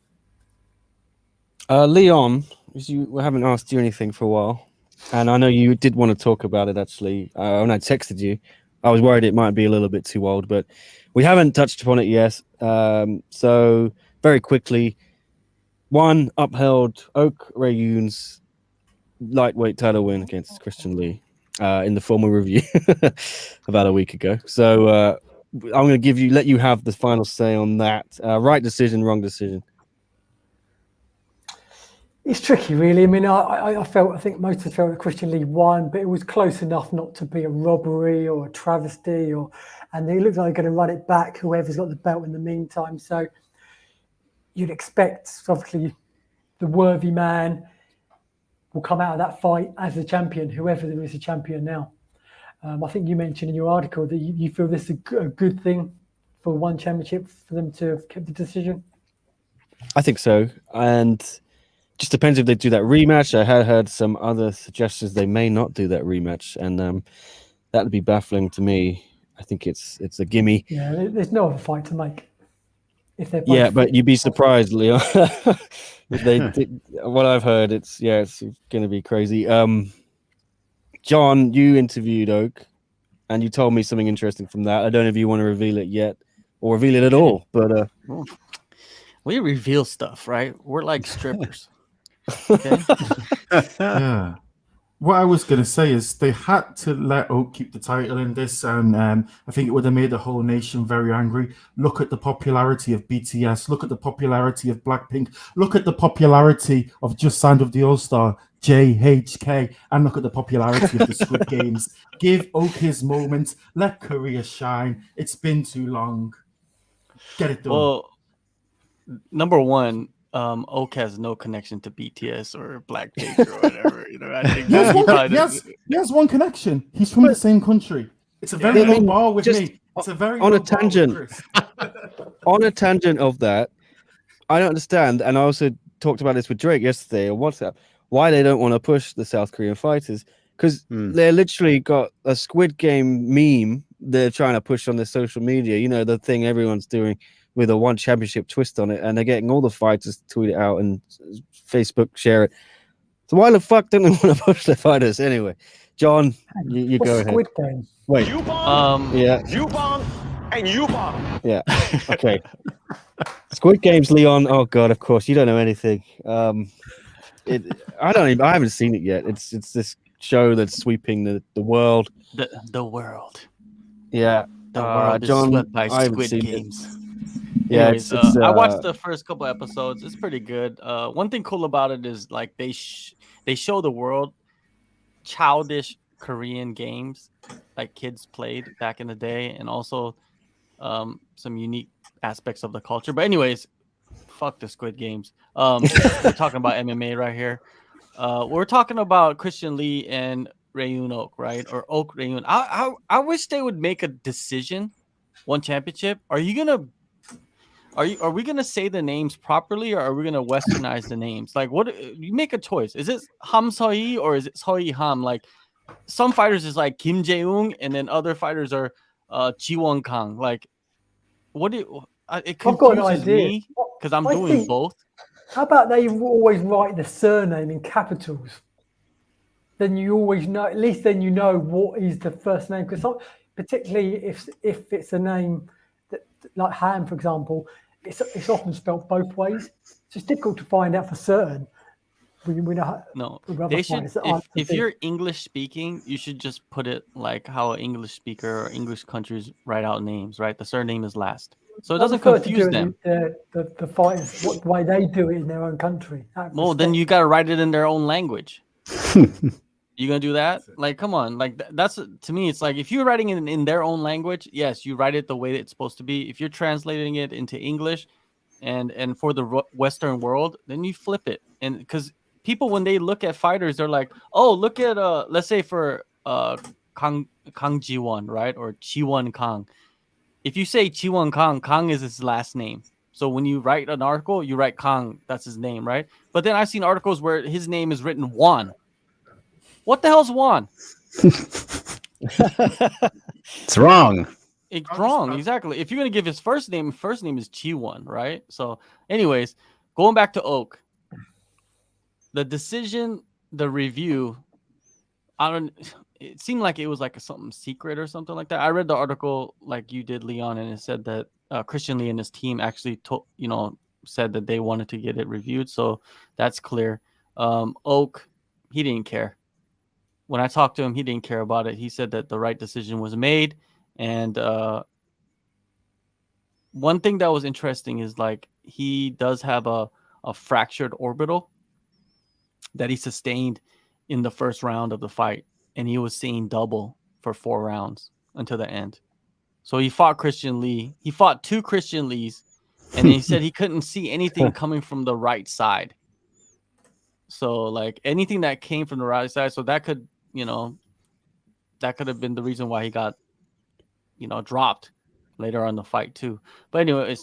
Leon, we haven't asked you anything for a while, and I know you did want to talk about it actually. When I texted you, I was worried it might be a little bit too old, but we haven't touched upon it yet. So very quickly, ONE upheld Ok Rae Yoon's lightweight title win against Christian Lee in the formal review about a week ago. So I'm going to let you have the final say on that. Right decision, wrong decision. It's tricky, really. I mean, I think most of us felt that Christian Lee won, but it was close enough not to be a robbery or a travesty, and it looks like they're going to run it back, whoever's got the belt in the meantime. So you'd expect, obviously, the worthy man will come out of that fight as the champion, whoever there is a champion now. I think you mentioned in your article that you feel this is a good thing for ONE Championship for them to have kept the decision. I think so, and just depends if they do that rematch. I had heard some other suggestions they may not do that rematch, and that would be baffling to me. I think it's a gimme. Yeah, there's no other fight to make. If they're Yeah, but you'd be surprised, Leon. If they did, what I've heard, it's going to be crazy. John, you interviewed Oak, and you told me something interesting from that. I don't know if you want to reveal it yet or reveal it at all, but we reveal stuff, right? We're like strippers. Okay. Yeah. What I was going to say is they had to let Oak keep the title in this, and I think it would have made the whole nation very angry. Look at the popularity of BTS. Look at the popularity of Blackpink. Look at the popularity of just signed with the All-Star, JHK. And look at the popularity of the Squid Games. Give Oak his moment. Let Korea shine. It's been too long. Get it done. Well, number one, Oak has no connection to BTS or Blackpink or whatever. I think he has one connection. He's from the same country. It's a very low bar with me. It's a very on a low bar tangent. with Chris. On a tangent of that, I don't understand, and I also talked about this with Drake yesterday on WhatsApp, why they don't want to push the South Korean fighters, because they're literally got a Squid Game meme they're trying to push on their social media, the thing everyone's doing with a ONE Championship twist on it, and they're getting all the fighters to tweet it out and Facebook share it. So why the fuck don't they want to push the fighters anyway? John, you go ahead. Squid Game? Wait. Yeah. Yubon and Yubon. Yeah. Okay. Squid Games, Leon. Oh God, of course you don't know anything. I haven't seen it yet. It's this show that's sweeping the world. The world. Yeah. The world is John, swept by I haven't Squid seen Games. Yeah, Anyways, I watched the first couple episodes. It's pretty good. One thing cool about it is like they show the world childish Korean games like kids played back in the day, and also some unique aspects of the culture. But anyways, fuck the Squid Games. We're talking about MMA right here. We're talking about Christian Lee and Rae Yoon Ok, right? Or Ok Rae Yoon. I wish they would make a decision. ONE Championship. Are we gonna say the names properly, or are we gonna westernized the names? Like, what you make a choice? Is it Ham Seo-hee or is it Seo-hee Ham? Like, some fighters is like Kim Jae-ung, and then other fighters are Ji Won Kang. Like, what do you? It confuses me because I'm doing both. How about they always write the surname in capitals? Then you always know. At least then you know what is the first name. Because particularly if it's a name that, like Ham, for example, it's often spelled both ways. So it's difficult to find out for certain. We know. No, they should. If you're English speaking, you should just put it like how an English speaker or English countries write out names. Right, the surname is last, so it doesn't confuse them. The fighters, what way they do it in their own country. Well, then you gotta write it in their own language. You gonna do that? Like, come on! Like that's to me, it's like if you're writing it in their own language, yes, you write it the way that it's supposed to be. If you're translating it into English, and for the Western world, then you flip it. And because people, when they look at fighters, they're like, oh, look at let's say for Kang Ji-won, right, or Ji Won Kang. If you say Ji Won Kang, Kang is his last name. So when you write an article, you write Kang. That's his name, right? But then I've seen articles where his name is written Juan. What the hell's Juan? It's wrong. It's wrong, exactly. If you're gonna give his first name is Chi-Won, right? So, anyways, going back to Oak, the decision, the review, it seemed like it was like something secret or something like that. I read the article like you did, Leon, and it said that Christian Lee and his team actually said that they wanted to get it reviewed, so that's clear. Oak, he didn't care. When I talked to him, he didn't care about it. He said that the right decision was made. And one thing that was interesting is like he does have a fractured orbital that he sustained in the first round of the fight. And he was seeing double for 4 rounds until the end. So he fought Christian Lee. He fought 2 Christian Lees. And he said he couldn't see anything coming from the right side. So like anything that came from the right side. So that could, that could have been the reason why he got, dropped later on in the fight too. But anyway,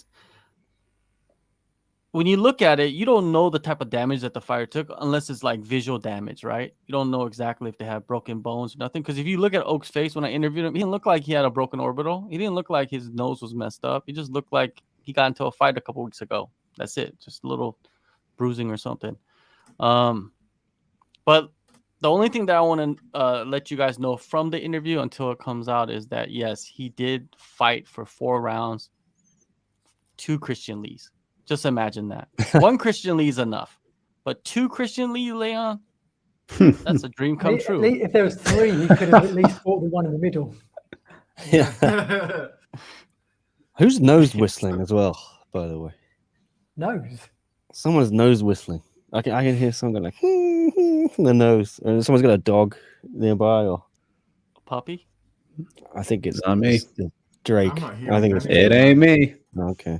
when you look at it, you don't know the type of damage that the fighter took unless it's like visual damage, right? You don't know exactly if they have broken bones or nothing. Because if you look at Oak's face when I interviewed him, he didn't look like he had a broken orbital. He didn't look like his nose was messed up. He just looked like he got into a fight a couple weeks ago. That's it. Just a little bruising or something. But the only thing that I want to let you guys know from the interview until it comes out is that, yes, he did fight for 4 rounds, 2 Christian Lees. Just imagine that. 1 Christian Lee is enough. But 2 Christian Lee, Leon, that's a dream come true. If there was 3, he could have at least fought the one in the middle. Yeah. Who's nose whistling as well, by the way? Nose. Someone's nose whistling. I can hear someone like in the nose, and someone's got a dog nearby, or a puppy. I think it's on me. Drake. I think it ain't me. Okay.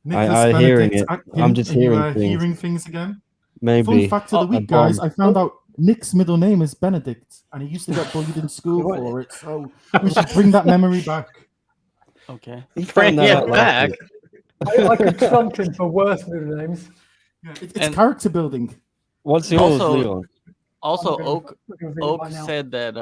I'm hearing it. I'm just hearing things. Hearing things again. Maybe. Fun fact of the week, guys. I found out Nick's middle name is Benedict, and he used to get bullied in school for it. So we should bring that memory back. Okay. Bring it back. I could trump him for worse middle names. Yeah, it's character building. What's yours, Leon? Also, Oak said that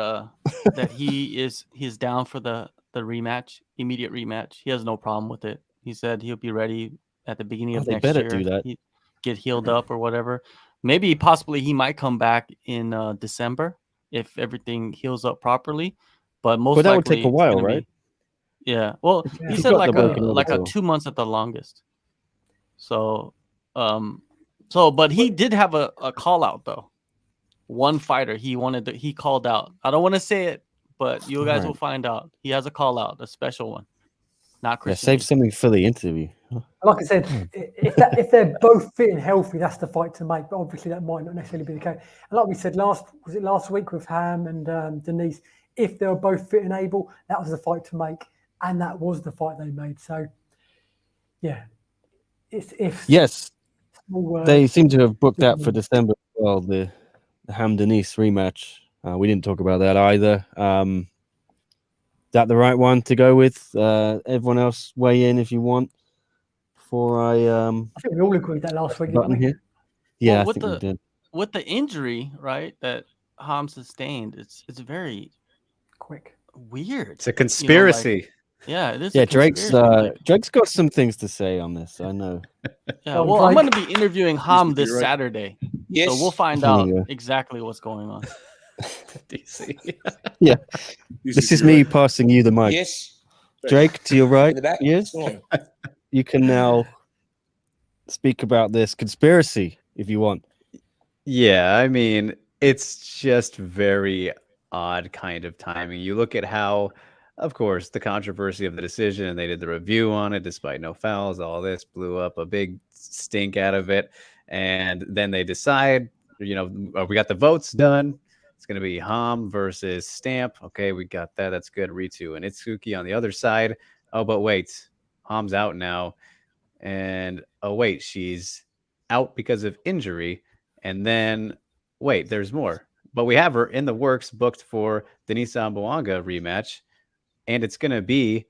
that he's down for the rematch, immediate rematch. He has no problem with it. He said he'll be ready at the beginning of next year. Do that. He'd get healed up or whatever. Maybe possibly he might come back in December if everything heals up properly. But most likely that would take a while, right? Yeah. Well, he said like a 2 months at the longest. So but he did have a call out though. One fighter he called out. I don't want to say it, but you guys will find out. He has a call out, a special one. Not Christian. Yeah, save something for the interview. Like I said, if they're both fit and healthy, that's the fight to make. But obviously, that might not necessarily be the case. And like we said last week with Ham and Denise, if they were both fit and able, that was the fight to make, and that was the fight they made. So, yeah, yes, they seem to have booked that for December as well. The Ham Denise rematch. We didn't talk about that either. That the right one to go with? Everyone else weigh in if you want. Before I think we all agreed that last week. Button here. Yeah, well, I think we did. With the injury, right, that Ham sustained, it's very quick, weird. It's a conspiracy. Yeah, it is. Yeah, Drake's got some things to say on this. I know. Yeah, well, I'm going to be interviewing Ham this Saturday, Yes. so we'll find out exactly what's going on. DC. Yeah, this is me passing you the mic. Yes. Drake, to your right. In the back? Yes. You can now speak about this conspiracy if you want. Yeah, I mean, it's just very odd kind of timing. You look at how, of course, the controversy of the decision, and they did the review on it despite no fouls, all this blew up a big stink out of it. And then they decide, we got the votes done. It's going to be Ham versus Stamp. Okay, we got that. That's good. Ritu and Itsuki on the other side. Oh, but wait, Ham's out now. And, oh, wait, she's out because of injury. And then, wait, there's more. But we have her in the works booked for the Denise Ambuanga rematch. And it's going to be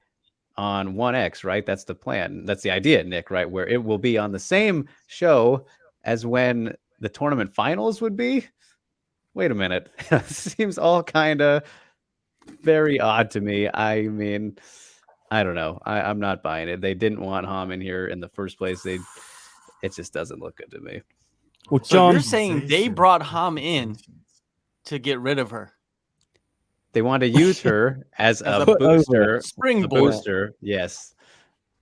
on 1X, right? That's the plan. That's the idea, Nick, right? Where it will be on the same show as when the tournament finals would be. Wait a minute. Seems all kind of very odd to me. I mean, I don't know. I'm not buying it. They didn't want Ham in here in the first place. It just doesn't look good to me. Well, So John, you're saying they brought Ham in to get rid of her? They want to use her as a put over booster. Springboard. A booster, yes.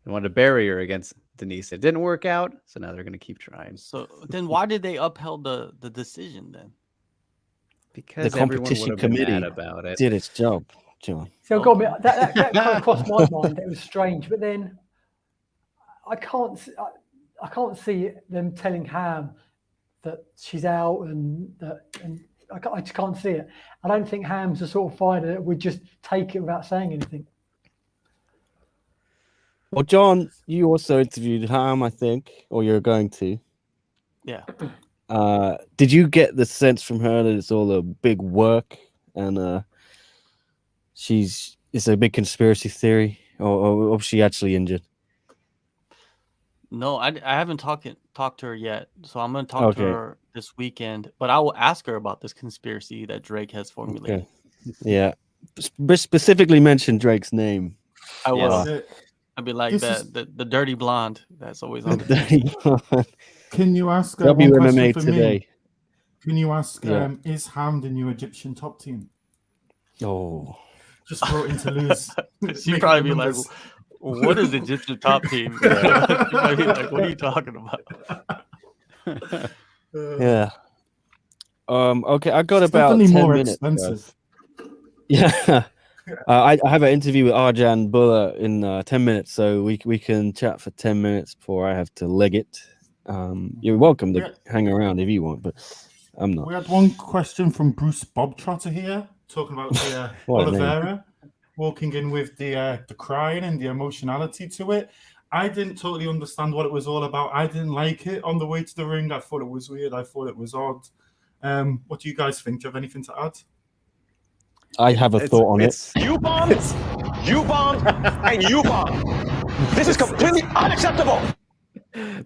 They wanted to bury her against Denise. It didn't work out, so now they're going to keep trying. So then why did they upheld the decision then? Because the everyone would competition have been committee mad about it. did its job, John. So I've got to admit, that kind of crossed my mind. It was strange, but then I can't see them telling Ham that she's out and I just can't see it. I don't think Ham's the sort of fighter that would just take it without saying anything. Well, John, you also interviewed Ham, I think, or you're going to. Yeah. Did you get the sense from her that it's all a big work and it's a big conspiracy theory, or was she actually injured? No, I haven't talked to her yet, so I'm going to talk to her this weekend. But I will ask her about this conspiracy that Drake has formulated. Okay. Yeah, specifically mention Drake's name. I will. Yes. I'd be like the dirty blonde that's always on the WMMA Can you ask one question for today. me? Can you ask, Yeah. is Ham the new Egyptian top team? Oh, Just brought in to lose. She'd probably be like, what is Egyptian top team? She might be like, what are you talking about? yeah. Okay, I got It's about definitely 10 more minutes. expensive. Yeah. I have an interview with Arjan Bulla in 10 minutes, so we can chat for 10 minutes before I have to leg it. You're welcome to hang around if you want, but I'm not. We had one question from Bruce Bobtrotter here, talking about the What a name. Oliveira walking in with the crying and the emotionality to it. I didn't totally understand what it was all about. I didn't like it on the way to the ring. I thought it was weird. I thought it was odd. What do you guys think? Do you have anything to add? I have a thought on it. You bomb, and you bomb. This is completely unacceptable.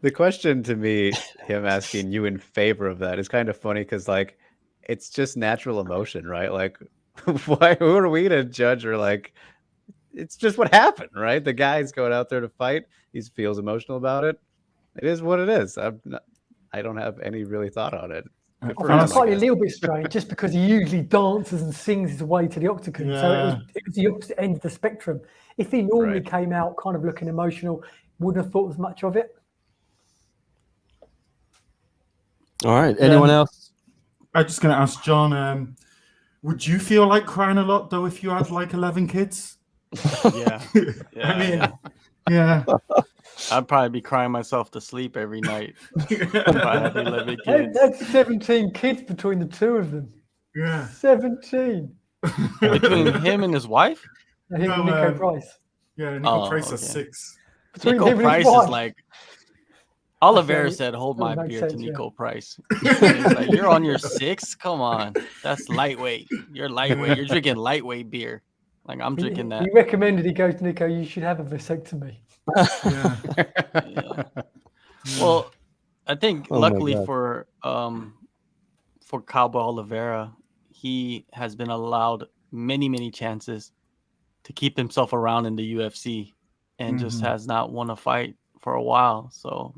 The question to me, him asking you in favor of that, is kind of funny because, like, it's just natural emotion, right? Like, who are we to judge? Or like, it's just what happened, right? The guy's going out there to fight. He feels emotional about it. It is what it is. I don't have any really thought on it. I find it slightly a little bit strange, just because he usually dances and sings his way to the octagon. Yeah. So it was the opposite end of the spectrum. If he normally came out kind of looking emotional, wouldn't have thought as much of it. All right. Anyone else? I'm just going to ask John, would you feel like crying a lot, though, if you had like 11 kids? Yeah. I mean, yeah. I'd probably be crying myself to sleep every night if I had 11 kids. That's 17 kids between the two of them. Yeah. 17. Between him and his wife? Him and Nico Price. Yeah, Nico Oh, Price has okay. 6. Between Nico him and his Price wife. is like, Oliveira Okay, said, hold that my makes beer sense, to yeah. Nico Price. He's like, you're on your 6? Come on. That's lightweight. You're lightweight. You're drinking lightweight beer. Like, I'm drinking that. He recommended, he goes, Nico, you should have a vasectomy. Yeah. Well, I think Oh my luckily God. for Cowboy Oliveira, he has been allowed many chances to keep himself around in the UFC and just has not won a fight for a while. So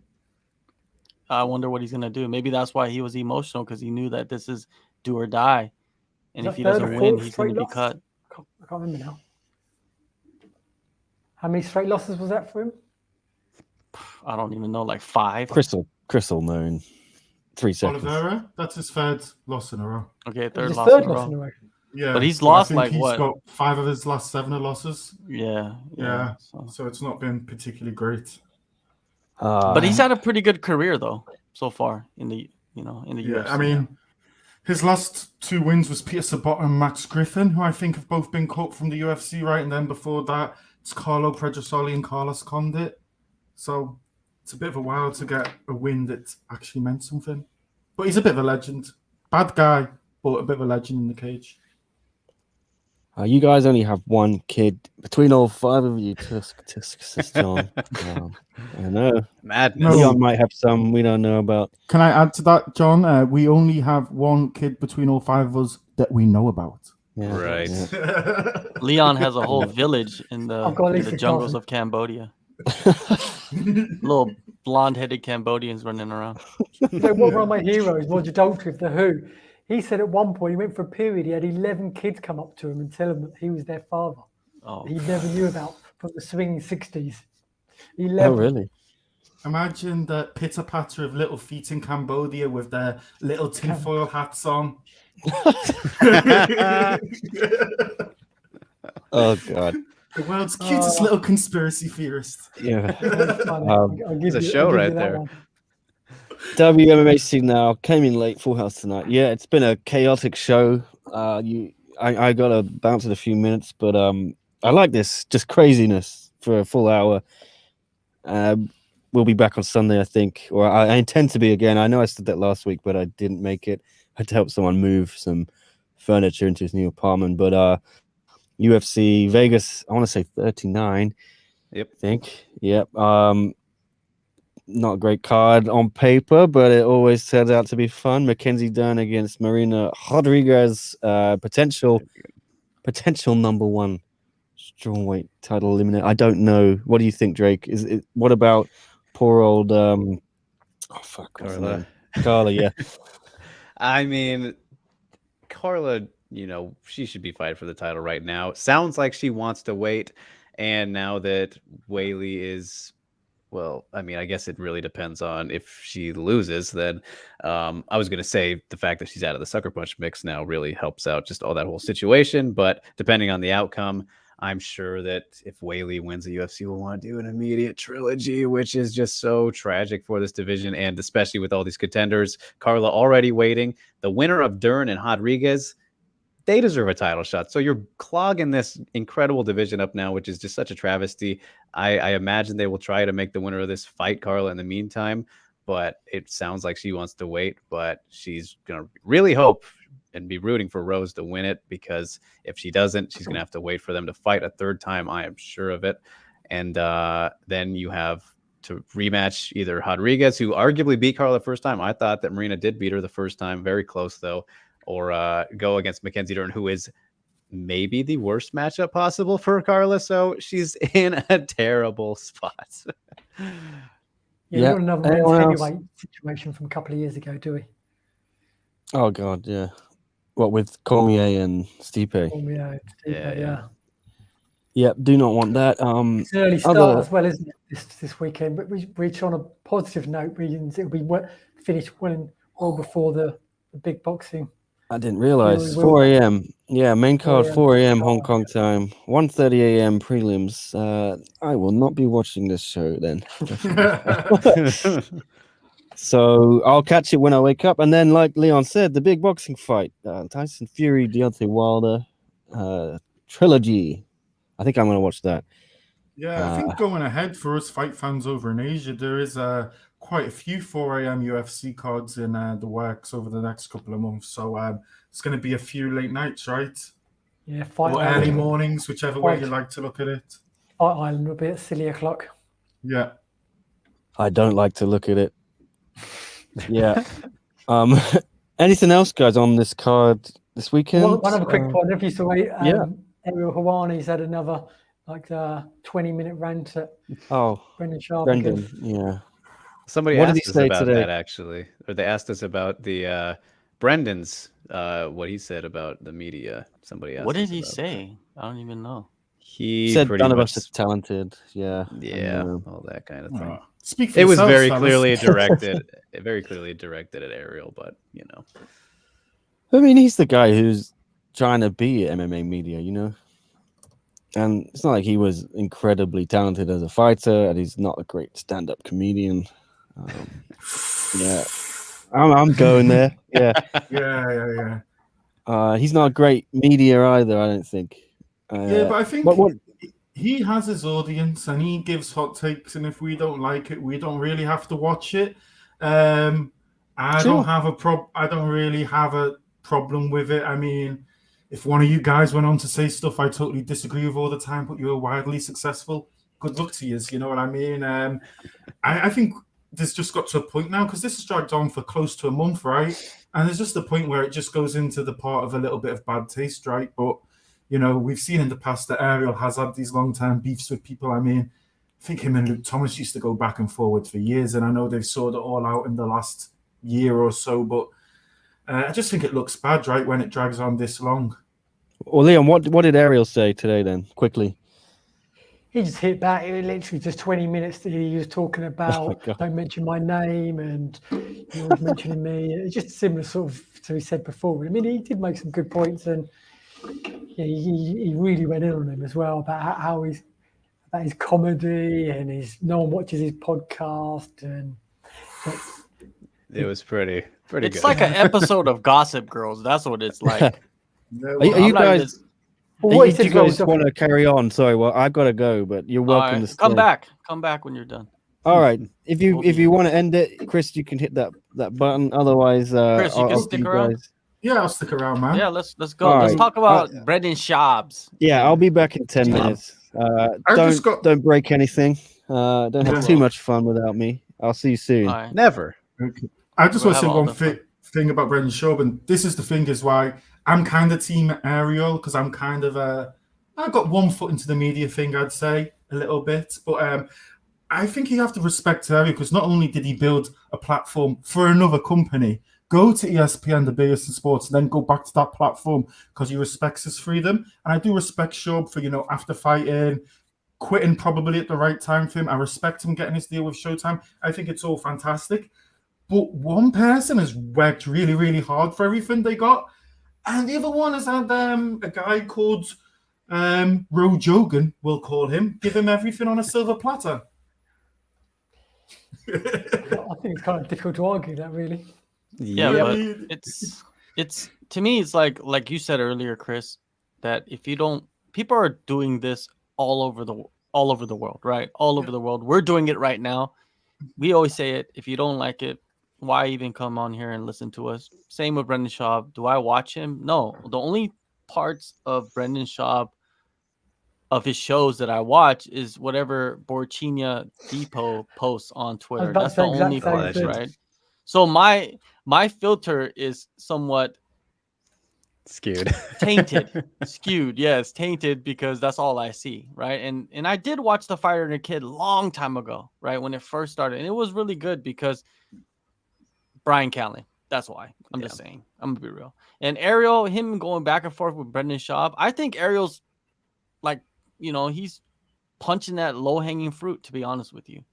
I wonder what he's going to do. Maybe that's why he was emotional, because he knew that this is do or die. And Is if he that third doesn't or win, fourth he's going to be straight cut. loss? I can't remember now. How many straight losses was that for him? I don't even know, like 5. Crystal known. 3 seconds. Oliveira, that's his third loss in a row. Okay, third His loss third in a loss in a row. row. Yeah. But he's I lost, think like, he's what? got 5 of his last 7 are losses. Yeah. Yeah. So. So it's not been particularly great. But he's had a pretty good career though so far in the UFC. I mean, his last 2 wins was Peter Sabota and Max Griffin, who I think have both been cut from the UFC, right? And then before that, it's Carlo Predrosoli and Carlos Condit. So it's a bit of a while to get a win that actually meant something. But he's a bit of a legend. Bad guy, but a bit of a legend in the cage. You guys only have one kid between all 5 of you. Tusk, says John. I know. Madness. Leon might have some we don't know about. Can I add to that, John? We only have one kid between all 5 of us that we know about. Yeah, Right. yeah. Leon has a whole village in I've got at the least a jungles dozen. of Cambodia. Little blonde-headed Cambodians running around. You know, one of my heroes, Roger Daltrey of The Who, he said at one point he went for a period, he had 11 kids come up to him and tell him that he was their father. Oh, He never knew about from the swinging 60s. 11. Oh, really? Imagine the pitter-patter of little feet in Cambodia with their little tinfoil hats on. Oh, God. The world's cutest little conspiracy theorist. Yeah. I'll give It's a you- show I'll give right you that there. one. WMMA scene now came in late. Full house tonight. Yeah, it's been a chaotic show. I got to bounce in a few minutes, but I like this just craziness for a full hour. We'll be back on Sunday, I think, or I intend to be again. I know I said that last week, but I didn't make it. I had to help someone move some furniture into his new apartment. But UFC Vegas, I want to say 39. Yep. I think. Yep. Not a great card on paper, but it always turns out to be fun. Mackenzie Dern against Marina Rodriguez, potential number 1 strawweight title eliminator. I don't know. What do you think, Drake? What about poor old what's her Carla. name? Carla, yeah. I mean, Carla, she should be fighting for the title right now. Sounds like she wants to wait. And now that Weili is, well, I mean, I guess it really depends on if she loses. Then I was going to say the fact that she's out of the sucker punch mix now really helps out just all that whole situation. But depending on the outcome, I'm sure that if Weili wins the UFC, will want to do an immediate trilogy, which is just so tragic for this division. And especially with all these contenders, Carla already waiting. The winner of Dern and Rodriguez, they deserve a title shot. So you're clogging this incredible division up now, which is just such a travesty. I imagine they will try to make the winner of this fight Carla in the meantime, but it sounds like she wants to wait, but she's going to really hope and be rooting for Rose to win it, because if she doesn't, she's going to have to wait for them to fight a third time. I am sure of it. And then you have to rematch either Rodriguez, who arguably beat Carla the first time. I thought that Marina did beat her the first time. Very close, though. Or go against Mackenzie Dern, who is maybe the worst matchup possible for Carla. So she's in a terrible spot. Yeah, not another men's Anyone else? heavyweight situation from a couple of years ago, do we? Oh, God, yeah. What, with Cormier and Stipe? Oh, yeah. Yep, do not want that. It's an early start other- as well, isn't it, this weekend? But we reach on a positive note. It'll be finished well before the big boxing. I didn't realize. we 4 a.m. Yeah, main card 4 4 a.m. Hong Kong time. 1:30 a.m. prelims. I will not be watching this show then. So I'll catch it when I wake up. And then, like Leon said, the big boxing fight. Tyson Fury, Deontay Wilder trilogy. I think I'm going to watch that. Yeah, I think going ahead for us fight fans over in Asia, there is quite a few 4 a.m. UFC cards in the works over the next couple of months. So it's going to be a few late nights, right? Yeah, Fight Or early Island. mornings, whichever way you like to look at it. Fight Island will be at silly o'clock. Yeah. I don't like to look at it. Yeah. Anything else, guys, on this card this weekend? One other quick point. If you saw yeah. Ariel Hawani's had another 20-minute rant at Brendan Sharp. Brendan, yeah. Somebody What did asked he us say about today? that, actually. Or they asked us about the Brendan's, what he said about the media. Somebody asked what did us he about say? I don't even know. He said pretty none of much, us is talented. Yeah. yeah, all that kind of thing. Speak for It was yourselves, very fellas. clearly directed at Ariel, but I mean, he's the guy who's trying to be MMA media, And it's not like he was incredibly talented as a fighter, and he's not a great stand-up comedian. Yeah, I'm going there. Yeah, Yeah. he's not a great media either. I don't think. Yeah, but I think what? he has his audience and he gives hot takes, and if we don't like it, we don't really have to watch it. I don't really have a problem with it. I mean, if one of you guys went on to say stuff I totally disagree with all the time, but you were wildly successful, good luck to you. You know what I mean? I think this just got to a point now, because this has dragged on for close to a month, right? And there's just a point where it just goes into the part of a little bit of bad taste, right? But, you know, we've seen in the past that Ariel has had these long-term beefs with people. I mean, I think him and Luke Thomas used to go back and forward for years, and I know they've sorted it all out in the last year or so, but I just think it looks bad, right, when it drags on this long. Well, Leon, what did Ariel say today then? Quickly. He just hit back. It literally just 20 minutes that he was talking about, God. don't mention my name, and you're always mentioning me. It's just similar sort of to he said before. I mean, he did make some good points, and yeah, he really went in on him as well about how he's about his comedy and no one watches his podcast, and It was pretty good. It's like an episode of Gossip Girls. That's what it's like. Are you guys? Well, Do you guys want to carry on? Sorry, well, I've got to go, but you're welcome to stay. Come back when you're done. All right. If you want to end it, Chris, you can hit that button. Otherwise, Chris, you can stick around. Yeah, I'll stick around, man. Yeah, let's go. All Let's right. talk about Brendan Schaub's. Yeah, I'll be back in 10 minutes. Don't break anything. Don't have too much fun without me. I'll see you soon. Right. Never. Okay. I just want to say one thing about Brendan Schaub, and this is the thing is why I'm kind of team Ariel, because I'm kind of I got one foot into the media thing, I'd say, a little bit. But I think you have to respect Ariel, because not only did he build a platform for another company, go to ESPN, the biggest in sports, and then go back to that platform because he respects his freedom. And I do respect Schaub for, after fighting, quitting probably at the right time for him. I respect him getting his deal with Showtime. I think it's all fantastic. But one person has worked really, really hard for everything they got. And the other one has had a guy called Rojogan, we'll call him, give him everything on a silver platter. I think it's kind of difficult to argue that, really. Yeah, but it's to me, it's like you said earlier, Chris, that if you don't, people are doing this all over the world, right? All over the world. We're doing it right now. We always say it. If you don't like it, why even come on here and listen to us? Same with Brendan Schaub. Do I watch him? No. The only parts of Brendan Schaub of his shows that I watch is whatever Borchina Depot posts on Twitter. That's the only parts, right? So my filter is somewhat skewed, skewed. Yes, tainted, because that's all I see, right? And I did watch The Fighter and the Kid long time ago, right, when it first started, and it was really good because Brian Callen. That's why. I'm just saying. I'm gonna be real. And Ariel, him going back and forth with Brendan Schaub, I think Ariel's like, he's punching that low-hanging fruit, to be honest with you,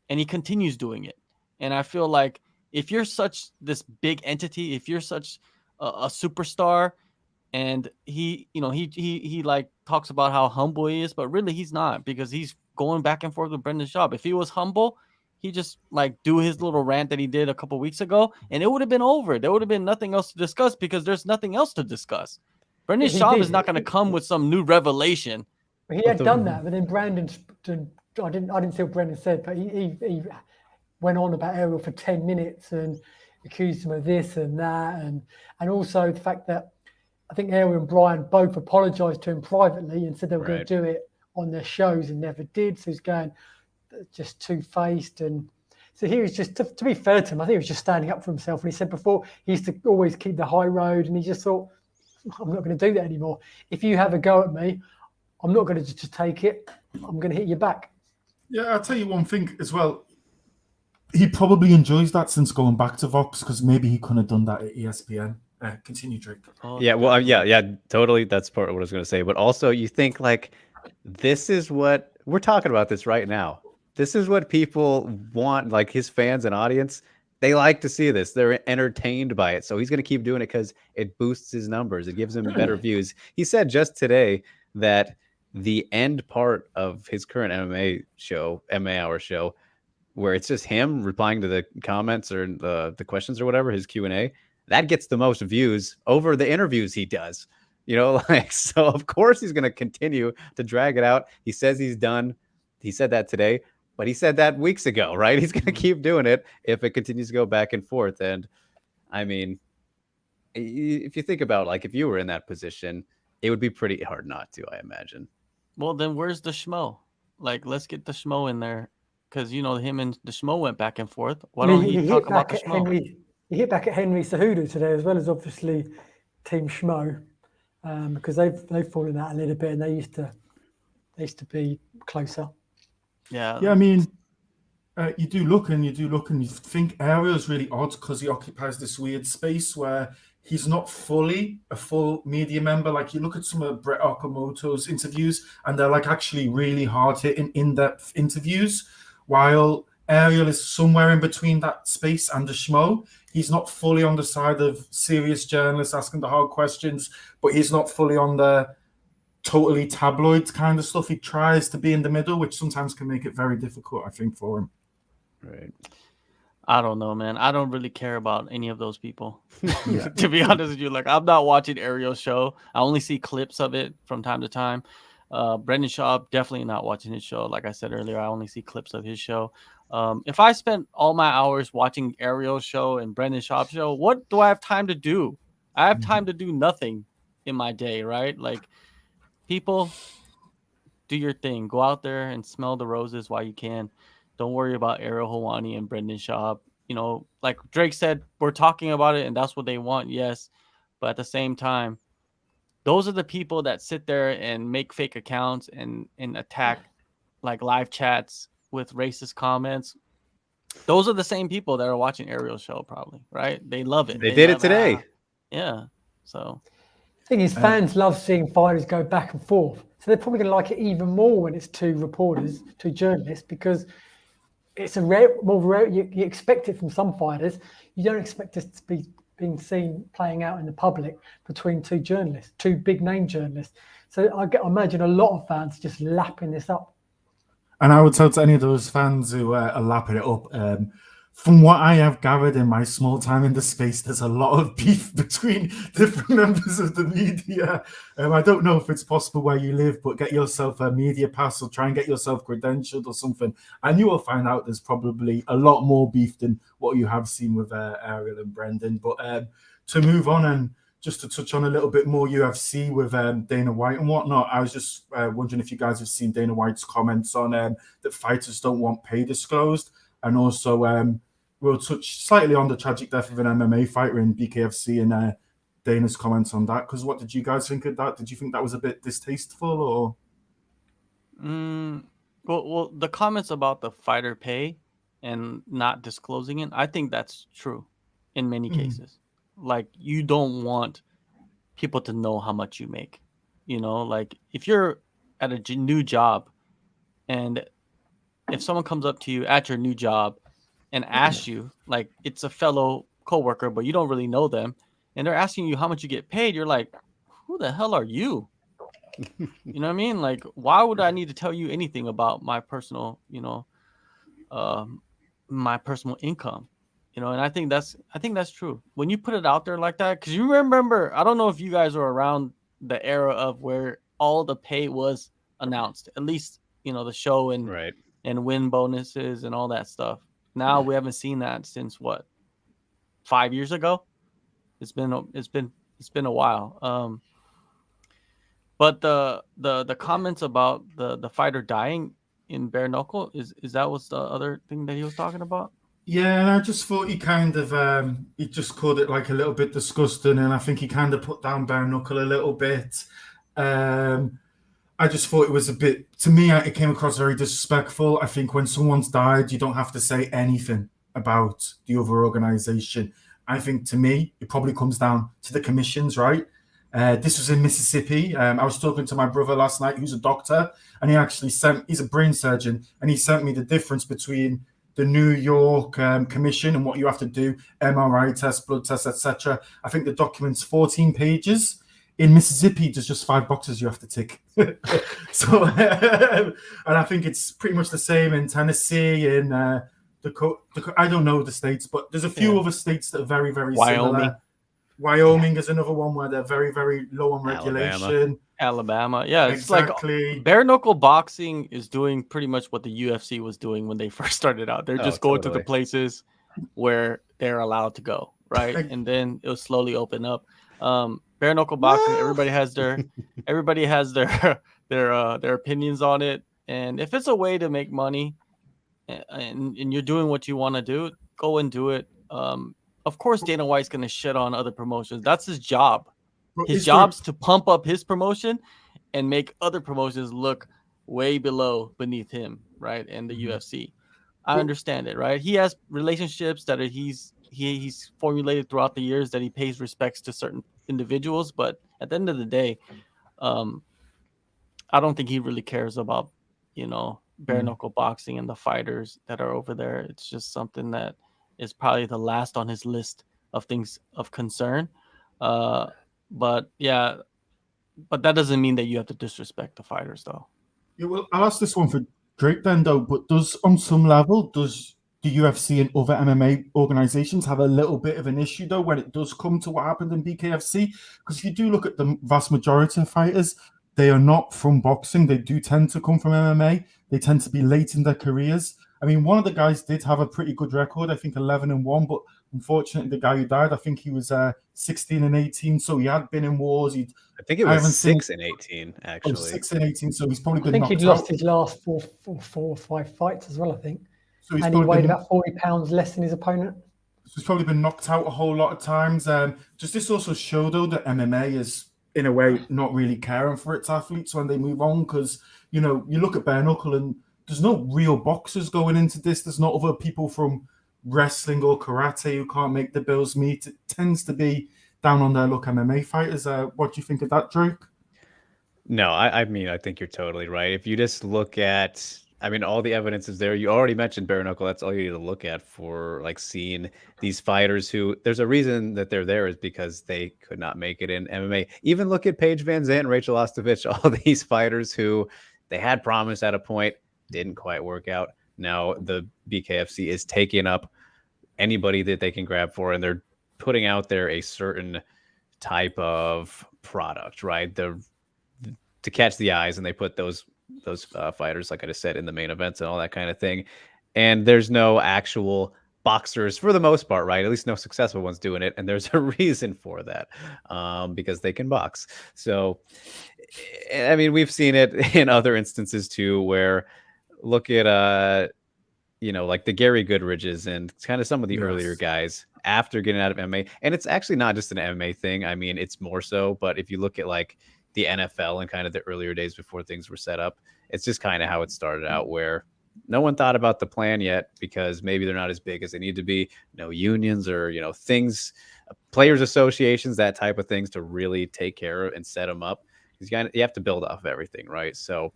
and he continues doing it. And I feel like if you're such this big entity, if you're such a superstar, and he like talks about how humble he is, but really he's not, because he's going back and forth with Brendan Schaub. If he was humble, he just like do his little rant that he did a couple weeks ago, and it would have been over. There would have been nothing else to discuss, because there's nothing else to discuss. Brendan Schaub is not going to come with some new revelation. He had done that, but then Brandon, I didn't see what Brendan said, but he went on about Ariel for 10 minutes and accused him of this and that, and also the fact that I think Ariel and Brian both apologized to him privately and said they were going to do it on their shows and never did. So he's going just two-faced. And so he was just, to be fair to him, I think he was just standing up for himself. And he said before he used to always keep the high road, and he just thought, I'm not going to do that anymore. If you have a go at me, I'm not going to just take it. I'm going to hit you back. Yeah, I'll tell you one thing as well. He probably enjoys that since going back to Vox, because maybe he couldn't have done that at ESPN. Continue, Drake. Yeah, totally. That's part of what I was going to say. But also, you think like, this is what we're talking about this right now. This is what people want, like his fans and audience. They like to see this. They're entertained by it. So he's going to keep doing it because it boosts his numbers. It gives him better views. He said just today that the end part of his current MMA Hour show, where it's just him replying to the comments or the questions or whatever, his Q&A, that gets the most views over the interviews he does. So of course he's going to continue to drag it out. He says he's done. He said that today, but he said that weeks ago, right? He's going to keep doing it if it continues to go back and forth. And I mean, if you think about, like, if you were in that position, it would be pretty hard not to, I imagine. Well, then where's the schmo? Like, let's get the schmo in there, because him and the schmo went back and forth. Why don't he talk about the schmo? He hit back at Henry Cejudo today, as well as obviously Team Schmo, because they've fallen out a little bit, and they used to be closer. Yeah. Yeah, I mean, you do look and you think Ariel's really odd because he occupies this weird space where he's not fully a full media member. Like, you look at some of Brett Okamoto's interviews and they're like actually really hard hitting, in-depth interviews, while Ariel is somewhere in between that space and the schmo. He's not fully on the side of serious journalists asking the hard questions, but he's not fully on the totally tabloid kind of stuff. He tries to be in the middle, which sometimes can make it very difficult, I think, for him. Right. I don't know, man. I don't really care about any of those people. To be honest with you, like, I'm not watching Ariel's show. I only see clips of it from time to time. Brendan Schaub, definitely not watching his show. Like I said earlier, I only see clips of his show. If I spent all my hours watching Ariel's show and Brendan Schaub's show, what do I have time to do? I have time to do nothing in my day, right? Like, people, do your thing. Go out there and smell the roses while you can. Don't worry about Ariel Helwani and Brendan Schaub. Like Drake said, we're talking about it and that's what they want, yes. But at the same time, those are the people that sit there and make fake accounts and attack like live chats with racist comments. Those are the same people that are watching Ariel's show, probably, right? They love it. They did love it today. Yeah. So The thing is, fans love seeing fighters go back and forth. So they're probably going to like it even more when it's two reporters, two journalists, because it's more rare. You expect it from some fighters. You don't expect it to be being seen playing out in the public between two journalists, two big name journalists. So I imagine a lot of fans just lapping this up. And I would tell to any of those fans who are lapping it up, from what I have gathered in my small time in the space, there's a lot of beef between different members of the media. I don't know if it's possible where you live, but get yourself a media pass or try and get yourself credentialed or something. And you will find out there's probably a lot more beef than what you have seen with Ariel and Brendan. But to move on and just to touch on a little bit more UFC with Dana White and whatnot, I was just wondering if you guys have seen Dana White's comments on that fighters don't want pay disclosed. And also, we'll touch slightly on the tragic death of an MMA fighter in BKFC and Dana's comments on that. Because what did you guys think of that? Did you think that was a bit distasteful, or? Well, the comments about the fighter pay and not disclosing it, I think that's true in many cases. Like, you don't want people to know how much you make. Like, if you're at a new job and if someone comes up to you at your new job and asks you, like, it's a fellow coworker, but you don't really know them, and they're asking you how much you get paid, you're like, who the hell are you? You know what I mean? Like, why would I need to tell you anything about my personal, my personal income? And I think that's true. When you put it out there like that, because you remember, I don't know if you guys were around the era of where all the pay was announced, at least, the show and Right. and win bonuses and all that stuff. Now we haven't seen that since what, 5 years ago? It's been a while. But the comments about the fighter dying in bare knuckle, is that what's the other thing that he was talking about? Yeah, and I just thought he kind of he just called it like a little bit disgusting, and I think he kind of put down bare knuckle a little bit. I just thought it was a bit, to me, it came across very disrespectful. I think when someone's died, you don't have to say anything about the other organization. I think, to me, it probably comes down to the commissions, right? This was in Mississippi. I was talking to my brother last night, who's a doctor, and he's a brain surgeon, and he sent me the difference between the New York commission and what you have to do, MRI tests, blood tests, etc. I think the document's 14 pages. In Mississippi, there's just 5 boxes you have to tick. So, and I think it's pretty much the same in Tennessee, in I don't know the states, but there's a few other states that are very, very similar. Wyoming is another one where they're very, very low on regulation. Alabama. Yeah, it's exactly. Like bare knuckle boxing is doing pretty much what the UFC was doing when they first started out. They're just going to the places where they're allowed to go, right? And then it'll slowly open up. Bare knuckle boxing, everybody has their their opinions on it. And if it's a way to make money and you're doing what you want to do, go and do it. Of course, Dana White's going to shit on other promotions. That's his job. His job's to pump up his promotion and make other promotions look way beneath him, right? And the UFC. I understand it, right? He has relationships that he's formulated throughout the years that he pays respects to certain individuals, but at the end of the day, I don't think he really cares about, bare knuckle boxing and the fighters that are over there. It's just something that is probably the last on his list of things of concern. But that doesn't mean that you have to disrespect the fighters, though. Yeah, well, I'll ask this one for Drake then, though. But on some level, does the UFC and other MMA organizations have a little bit of an issue, though, when it does come to what happened in BKFC? Because if you do look at the vast majority of fighters, they are not from boxing. They do tend to come from MMA. They tend to be late in their careers. I mean, one of the guys did have a pretty good record, I think 11-1, but unfortunately, the guy who died, I think he was 16-18, so he had been in wars. I think it was 6-18, actually. 6-18, so he's probably been. I think he'd knocked lost his last four or five fights as well, I think. So and he weighed about 40 pounds less than his opponent. So he's probably been knocked out a whole lot of times. Does this also show, though, that MMA is, in a way, not really caring for its athletes when they move on? Because, you look at bare knuckle and there's no real boxers going into this. There's not other people from wrestling or karate who can't make the bills meet. It tends to be down on their luck MMA fighters. What do you think of that, Drake? No, I mean, I think you're totally right. If you just look at, all the evidence is there. You already mentioned bare knuckle. That's all you need to look at for seeing these fighters who, there's a reason that they're there, is because they could not make it in MMA. Even look at Paige Van Zandt and Rachel Ostovich, all these fighters who they had promise at a point, didn't quite work out. Now the BKFC is taking up anybody that they can grab for, and they're putting out there a certain type of product, right? To catch the eyes, and they put those fighters, like I just said, in the main events and all that kind of thing. And there's no actual boxers for the most part, right? At least no successful ones doing it. And there's a reason for that, because they can box. So, we've seen it in other instances too, where look at, like the Gary Goodridges and kind of some of the earlier guys after getting out of MMA. And it's actually not just an MMA thing. It's more so, but if you look at the NFL and kind of the earlier days before things were set up, it's just kind of how it started out, where no one thought about the plan yet because maybe they're not as big as they need to be. No unions or, things, players associations, that type of things to really take care of and set them up. Because you have to build off of everything, right? So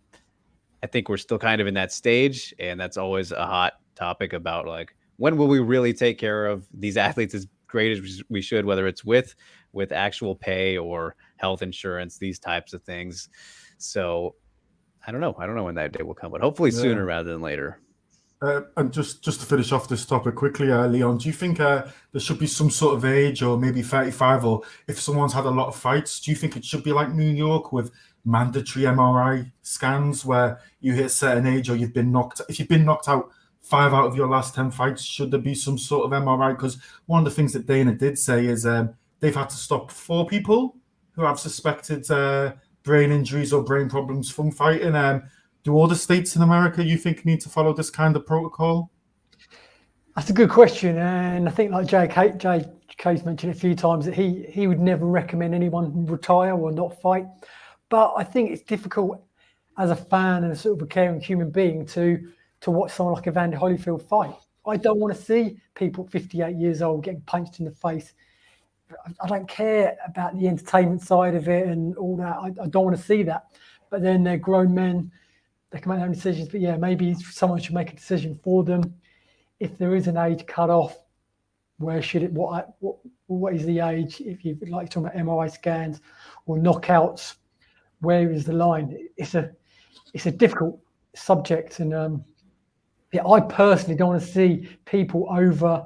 I think we're still kind of in that stage, and that's always a hot topic about when will we really take care of these athletes as great as we should, whether it's with actual pay or health insurance, these types of things. So I don't know when that day will come, but hopefully sooner rather than later. And just to finish off this topic quickly, Leon, do you think there should be some sort of age, or maybe 35, or if someone's had a lot of fights, do you think it should be like New York with mandatory MRI scans where you hit a certain age, or if you've been knocked out 5 out of your last 10 fights, should there be some sort of MRI? Because one of the things that Dana did say is they've had to stop 4 people who have suspected brain injuries or brain problems from fighting. Do all the states in America, you think, need to follow this kind of protocol? That's a good question. And I think like JK's mentioned a few times that he would never recommend anyone retire or not fight. But I think it's difficult as a fan and a sort of a caring human being to watch someone like Evander Holyfield fight. I don't want to see people 58 years old getting punched in the face. I don't care about the entertainment side of it and all that. I don't want to see that. But then they're grown men. They can make their own decisions. But yeah, maybe someone should make a decision for them. If there is an age cut off, where should it? What is the age? If you like talking about MRI scans or knockouts, where is the line? It's a difficult subject, and I personally don't want to see people over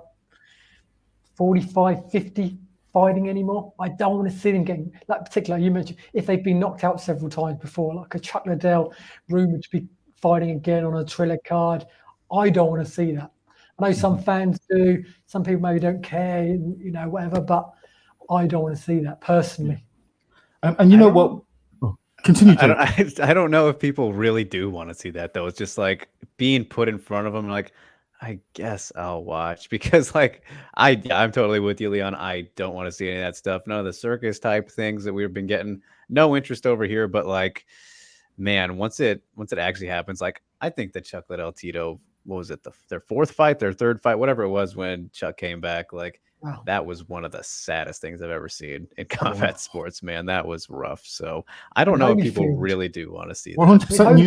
45, 50 fighting anymore. I don't want to see them getting, particularly you mentioned, if they've been knocked out several times before, like a Chuck Liddell rumored to be fighting again on a Triller card. I don't want to see that. I know some fans do. Some people maybe don't care, you know, whatever. But I don't want to see that personally. And you know what? Oh, continue, Jake. I don't know if people really do want to see that though. It's just like being put in front of them. Like, I guess I'll watch because like I'm totally with you, Leon. I don't want to see any of that stuff. None of the circus type things that we've been getting. No interest over here. But like, man, once it actually happens, like I think that Chuck Liddell Tito, what was it, their fourth fight, their third fight, whatever it was when Chuck came back, like that was one of the saddest things I've ever seen in combat sports, man. That was rough. So I don't know if people really do want to see 100%.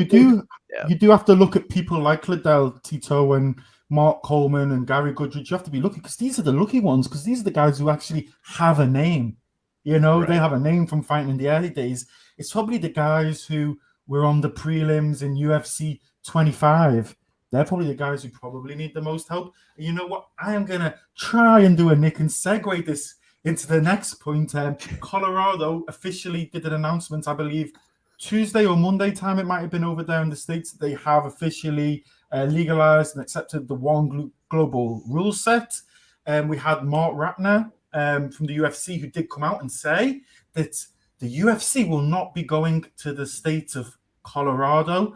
You do have to look at people like Liddell Tito and Mark Coleman and Gary Goodridge. You have to be looking because these are the lucky ones, because these are the guys who actually have a name. You know, they have a name from fighting in the early days. It's probably the guys who were on the prelims in UFC 25. They're probably the guys who probably need the most help. And you know what? I am going to try and do a nick and segue this into the next point. Colorado officially did an announcement, I believe, Tuesday or Monday time. It might have been over there in the States. They have officially legalized and accepted the one global rule set. We had Mark Ratner from the UFC who did come out and say that the UFC will not be going to the state of Colorado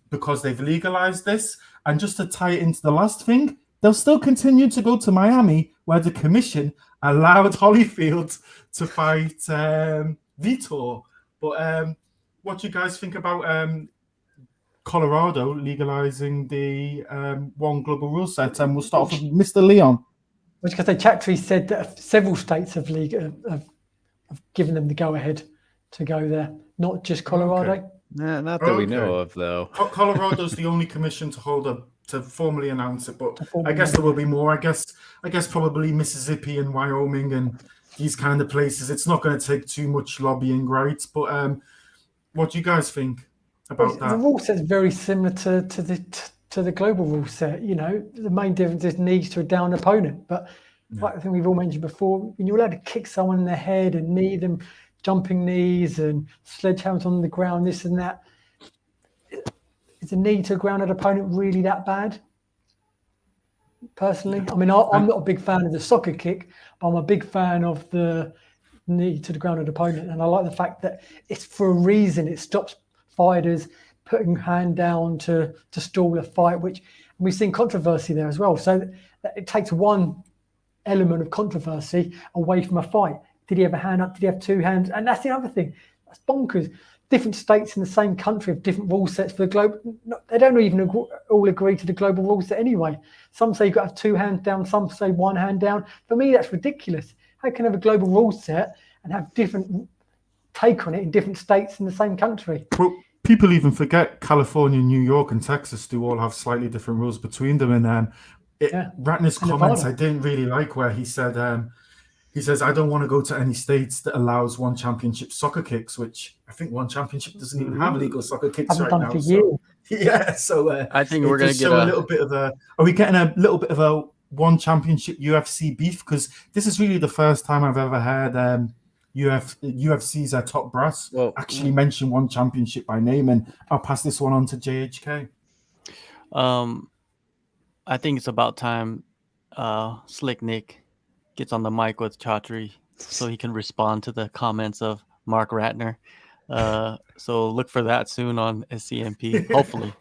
because they've legalized this. And just to tie it into the last thing, they'll still continue to go to Miami, where the commission allowed Holyfield to fight Vitor. But what do you guys think about Colorado legalizing the one global rule set? And we'll start off with Mr. Leon. Which, because Chatri said that several states have given them the go-ahead to go there, not just Colorado. Okay. Nah, not that we know of, though. Colorado's the only commission to formally announce it, but I guess there will be more. I guess probably Mississippi and Wyoming and these kind of places. It's not going to take too much lobbying, right? But what do you guys think about that? The rule set is very similar to the global rule set. You know, the main difference is knees to a down opponent. But like I think we've all mentioned before, when you're allowed to kick someone in the head and knee them, jumping knees and sledgehammers on the ground, this and that. Is a knee to a grounded opponent really that bad? Personally, I mean, I'm not a big fan of the soccer kick, but I'm a big fan of the knee to the grounded opponent. And I like the fact that it's for a reason. It stops fighters putting hand down to stall a fight, which we've seen controversy there as well. So it takes one element of controversy away from a fight. Did he have a hand up? Did he have two hands? And that's the other thing. That's bonkers. Different states in the same country have different rule sets for the globe. They don't even all agree to the global rule set anyway. Some say you've got to have two hands down. Some say one hand down. For me, that's ridiculous. How can you have a global rule set and have different take on it in different states in the same country? Well, people even forget California, New York, and Texas do all have slightly different rules between them. And Ratner's comments, I didn't really like where he said... He says, I don't want to go to any states that allows one championship soccer kicks, which I think one championship doesn't even have legal soccer kicks right now. So I think we're going to get a little bit of a... Are we getting a little bit of a one championship UFC beef? Because this is really the first time I've ever heard UFC's top brass actually mention one championship by name. And I'll pass this one on to JHK. I think it's about time Slick Nick gets on the mic with Chatri so he can respond to the comments of Mark Ratner. So look for that soon on SCMP. Hopefully,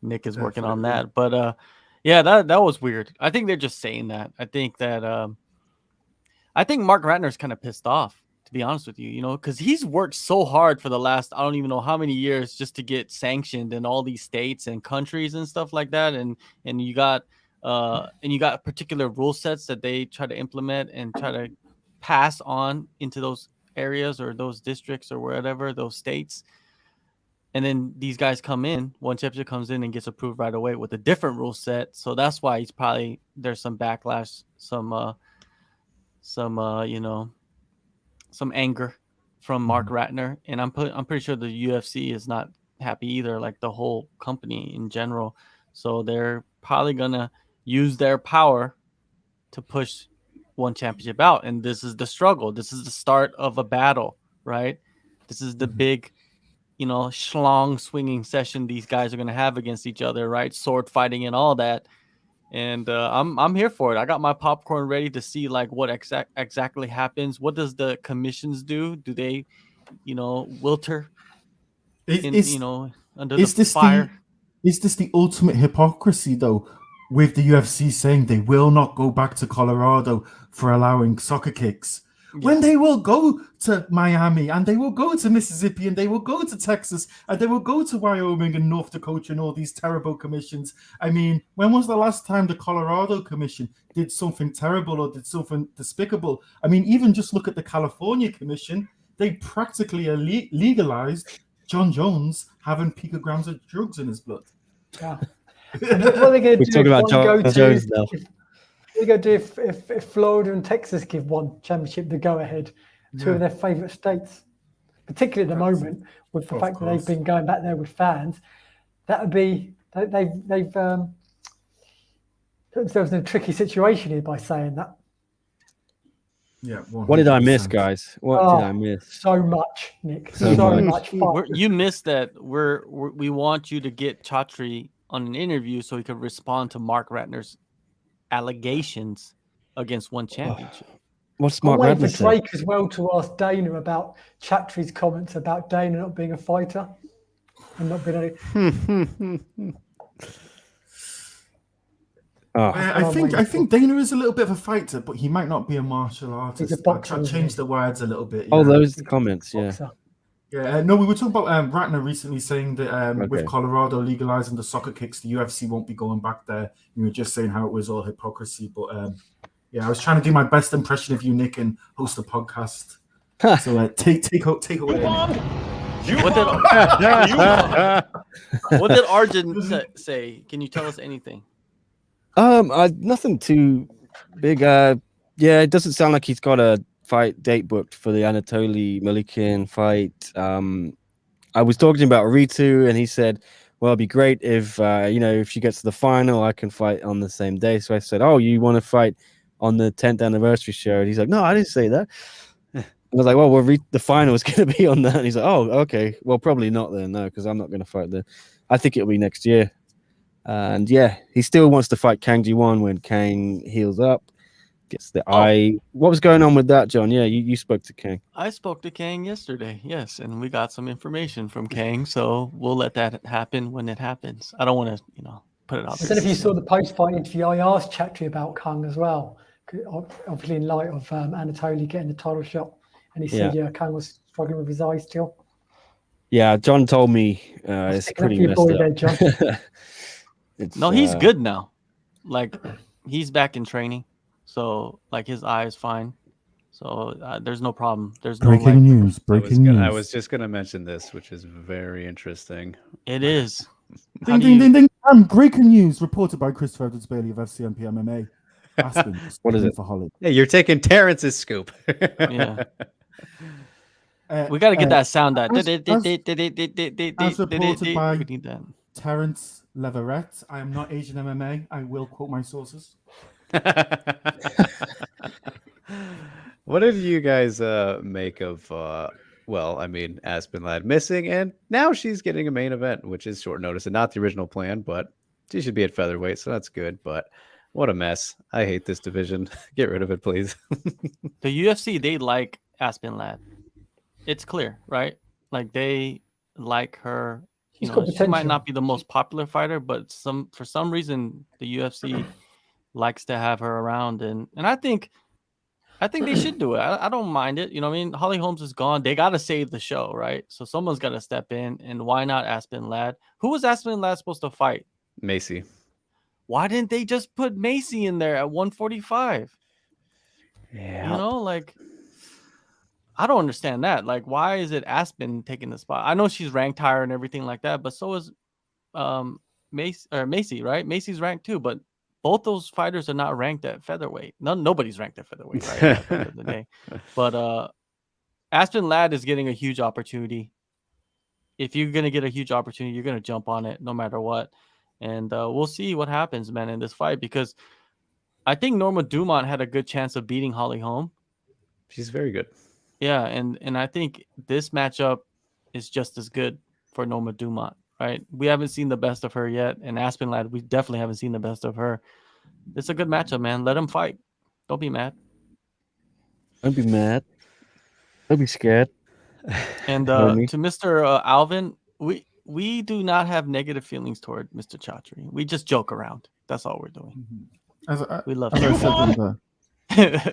Nick is working on that. But that was weird. I think they're just saying that. I think Mark Ratner's kind of pissed off, to be honest with you, because he's worked so hard for the last, I don't even know how many years just to get sanctioned in all these states and countries and stuff like that. And you got particular rule sets that they try to implement and try to pass on into those areas or those districts or wherever, those states. And then these guys come in, ONE Championship comes in and gets approved right away with a different rule set. So that's why there's some backlash, some anger from Mark Ratner. And I'm pretty sure the UFC is not happy either, like the whole company in general. So they're probably going to use their power to push ONE Championship out. And this is the struggle. This is the start of a battle, right? This is the big, schlong swinging session these guys are going to have against each other, right? Sword fighting and all that. And I'm here for it. I got my popcorn ready to see like what exactly happens. What does the commissions do? Do they, wilter Is under the is this the fire? is this the ultimate hypocrisy though? With the UFC saying they will not go back to Colorado for allowing soccer kicks, when they will go to Miami and they will go to Mississippi and they will go to Texas and they will go to Wyoming and North Dakota and all these terrible commissions. I mean, when was the last time the Colorado Commission did something terrible or did something despicable? I mean, even just look at the California Commission. They practically legalized John Jones having picograms of drugs in his blood. Yeah. And what are they going to do? We're talking about John Jones now. What are they going to do if Florida and Texas give ONE Championship the go-ahead, two of their favourite states, particularly at the moment, with the fact that they've been going back there with fans? That would be they've put themselves in a tricky situation here by saying that. Yeah. 100%. What did I miss, guys? What did I miss? So much, Nick. So much fun. You missed that. We want you to get Chatri on an interview so he could respond to Mark Ratner's allegations against ONE Championship. What's I'm Mark waiting Ratner for said? Drake as well to ask Dana about Chatri's comments about Dana not being a fighter and not being I think Dana is a little bit of a fighter, but he might not be a martial artist. He's a boxer. I changed the words a little bit. Oh, those comments, yeah. Yeah, no, we were talking about Ratner recently saying that with Colorado legalizing the soccer kicks, the UFC won't be going back there. You were just saying how it was all hypocrisy, but yeah, I was trying to do my best impression of you, Nick, and host a podcast. So take away. What did Arjun say? Can you tell us anything? Nothing too big. Yeah, it doesn't sound like he's got a fight date booked for the Anatoly Malikian fight. I was talking about Ritu, and he said, "Well, it'd be great if if she gets to the final, I can fight on the same day." So I said, "Oh, you want to fight on the 10th anniversary show?" And he's like, "No, I didn't say that." I was like, "Well, the final is going to be on that." And he's like, "Oh, okay. Well, probably not then, no, because I'm not going to fight there. I think it'll be next year." And yeah, he still wants to fight Kang Ji-won when Kang heals up, gets the eye. What was going on with that, John? Yeah, you spoke to Kang. I spoke to Kang yesterday, yes, and we got some information from Kang, so we'll let that happen when it happens. I don't want to, put it out I there. don't know if you saw the post-fight interview. I asked Chatri about Kang as well, obviously in light of Anatoly getting the title shot, and he said, Kang was struggling with his eyes still. Yeah, John told me it's pretty messed up. There, John. No, he's good now. Like, he's back in training, so like his eye is fine. So there's no problem. There's breaking news. I was just going to mention this, which is very interesting. It is. Ding, ding, ding. And breaking news reported by Christopher Evans Bailey of SCMP MMA. Aspen, what is it for Holly? Yeah, you're taking Terrence's scoop. Yeah. We got to get that sound out. As reported by Terrence Leverett, I am not Asian MMA. I will quote my sources. What did you guys make of Aspen Ladd missing, and now she's getting a main event, which is short notice and not the original plan, but she should be at featherweight, so that's good. But what a mess. I hate this division. Get rid of it, please. The UFC, they like Aspen Ladd. It's clear, right? Like, they like her. She might not be the most popular fighter, but for some reason the UFC likes to have her around, and I think they should do it. I don't mind it. You know what I mean? Holly Holmes is gone. They got to save the show, right? So someone's got to step in, and why not Aspen Ladd? Who was Aspen Ladd supposed to fight? Macy. Why didn't they just put Macy in there at 145? Yeah. I don't understand that. Like, why is it Aspen taking the spot? I know she's ranked higher and everything like that, but so is Macy, right? Macy's ranked too, but both those fighters are not ranked at featherweight. Nobody's ranked at featherweight, right? At the end of the day. But Aspen Ladd is getting a huge opportunity. If you're gonna get a huge opportunity, you're gonna jump on it no matter what. And we'll see what happens, man, in this fight, because I think Norma Dumont had a good chance of beating Holly Holm. She's very good. Yeah, and I think this matchup is just as good for Norma Dumont, right? We haven't seen the best of her yet, and Aspen Ladd, we definitely haven't seen the best of her. It's a good matchup, man. Let him fight. Don't be mad. Don't be mad. Don't be scared. And Homie. to Mr. Alvin, we do not have negative feelings toward Mr. Chatri. We just joke around. That's all we're doing. We love as I him. said in the,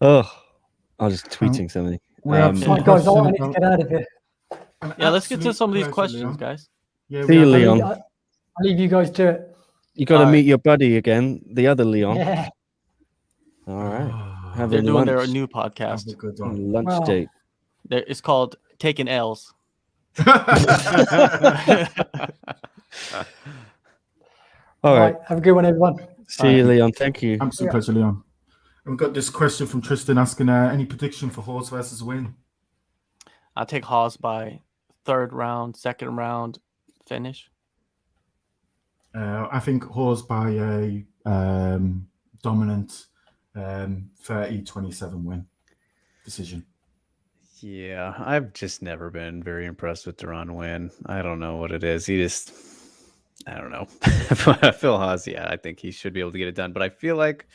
Oh, I was just tweeting something. we have Um, some Right, guys, I question need to about get out of here. an Yeah, let's get to absolute some of these pleasure, questions, Leon. guys. Yeah, See you, we have- Leon. I'll leave you guys to it. You got to All meet right. your buddy again, the other Leon. Yeah. All right. Have They're Having doing lunch. their new a podcast. good one. Lunch Wow. date. It's called Taking L's. All right. Have a good one, everyone. See you, Leon. Thank you. Absolute Yeah. pleasure, Leon. And we've got this question from Tristan asking, any prediction for Horse versus Win? I'll take Haas by third round, second round finish. I think Horse by a dominant 30-27 win decision. Yeah, I've just never been very impressed with Deron Wynn. I don't know what it is. I don't know. Phil Haas, yeah, I think he should be able to get it done. But I feel like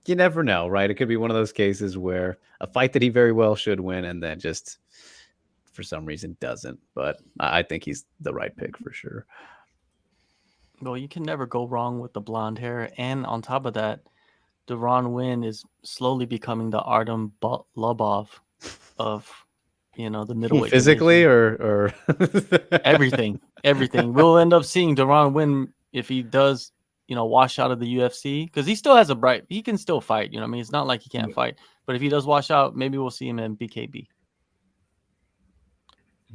you never know, right? It could be one of those cases where a fight that he very well should win and then just for some reason doesn't. But I think he's the right pick for sure. Well, you can never go wrong with the blonde hair. And on top of that, Deron Wynn is slowly becoming the Artem Lobov of, the middleweight Physically division. or everything. We'll end up seeing Deron Wynn if he does, wash out of the UFC, because he still has he can still fight. You know what I mean? It's not like he can't fight. But if he does wash out, maybe we'll see him in BKB.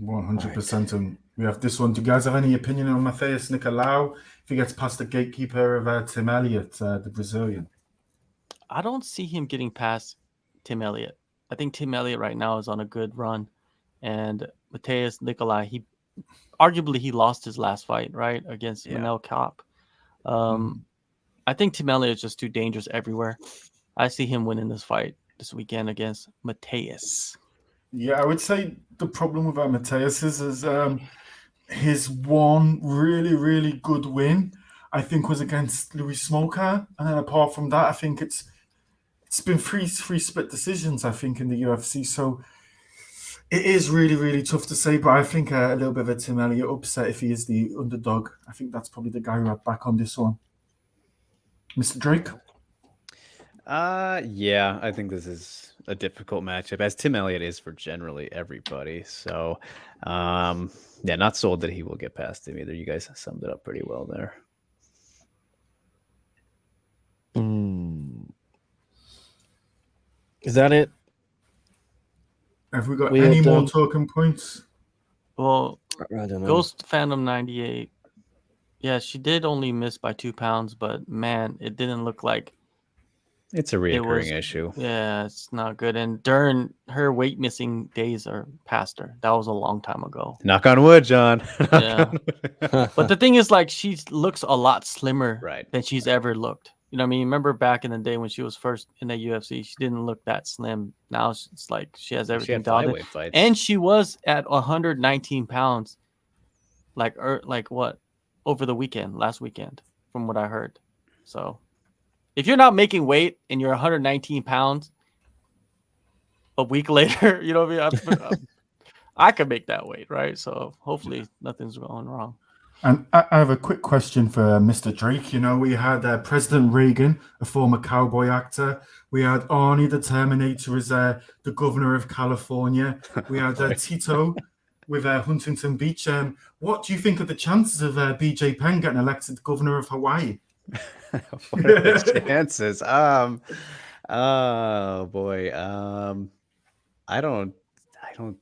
100%. And we have this one. Do you guys have any opinion on Matheus Nicolau if he gets past the gatekeeper of Tim Elliott, the Brazilian? I don't see him getting past Tim Elliott. I think Tim Elliott right now is on a good run, and Matheus Nicolau, he lost his last fight, right, against Manel Kape. I think Tim Elliott is just too dangerous everywhere. I see him winning this fight this weekend against Matheus. Yeah, I would say the problem with Matheus is his one really, really good win, I think, was against Louis Smolka. And then apart from that, I think it's been three split decisions, I think, in the UFC. So it is really, really tough to say. But I think a little bit of a Tim Elliott upset if he is the underdog. I think that's probably the guy who I'd back on this one. Mr. Drake? Yeah, I think this is a difficult matchup, as Tim Elliott is for generally everybody. So, yeah, not sold that he will get past him either. You guys summed it up pretty well there. Is that it? Have we got any more done. talking points? Well, I don't know. Ghost Phantom 98. Yeah, she did only miss by 2 pounds, but man, it didn't look like It's a reoccurring issue. Yeah, it's not good. And during her weight missing days are past her. That was a long time ago. Knock on wood, John. Yeah. But the thing is, like, she looks a lot slimmer Right. than she's ever looked. You know what I mean? Remember back in the day when she was first in the UFC, she didn't look that slim. Now it's like she has everything dialed in. flyweight fights. And she was at 119 pounds, like what, over the weekend, last weekend, from what I heard. So if you're not making weight and you're 119 pounds a week later, you know what I mean? I could make that weight, right? So hopefully nothing's going wrong. And I have a quick question for Mr. Drake. You know, we had President Reagan, a former cowboy actor. We had Arnie the Terminator as the governor of California. We had Tito with Huntington Beach. What do you think of the chances of BJ Penn getting elected governor of Hawaii? What are the chances? Oh boy. I don't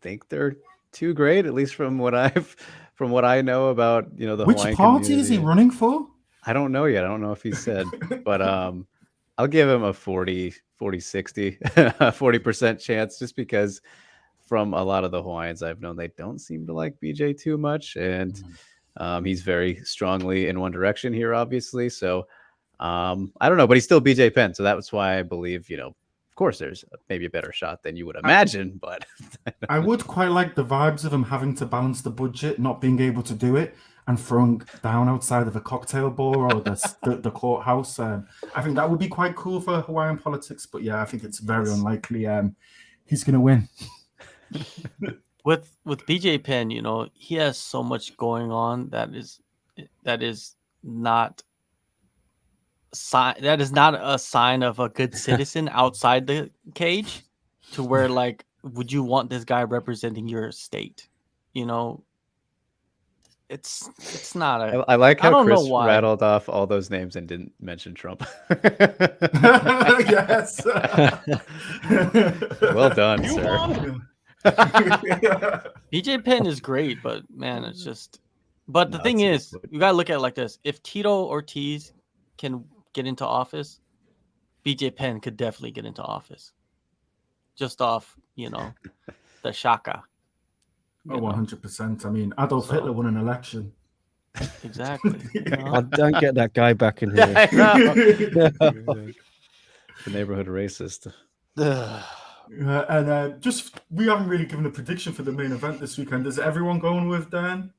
think they're too great, at least from what I know about, the Which Hawaiian party community. is he running for? I don't know yet. I don't know if he said, but I'll give him a 40, 60, 40% chance, just because from a lot of the Hawaiians I've known, they don't seem to like BJ too much. And he's very strongly in one direction here, obviously. So I don't know, but he's still BJ Penn. So that was why I believe, of course, there's maybe a better shot than you would imagine, but I would quite like the vibes of him having to balance the budget, not being able to do it, and throwing down outside of a cocktail bar or the courthouse. I think that would be quite cool for Hawaiian politics. But yeah, I think it's very unlikely he's going to win. With BJ Penn, he has so much going on that is not a sign of a good citizen outside the cage, to where like, would you want this guy representing your state? It's not a. I like I how don't know Chris why. rattled off all those names and didn't mention Trump. Yes. Well done, You sir. won. BJ Penn is great, but man, it's just. But the No, thing it's- is, you gotta look at it like this: if Tito Ortiz can get into office, BJ Penn could definitely get into office. Just off, the shaka. Oh, 100%. I mean, Adolf Hitler won an election. Exactly. Oh, don't get that guy back in here. The neighborhood racist. And we haven't really given a prediction for the main event this weekend. Is everyone going with Dan?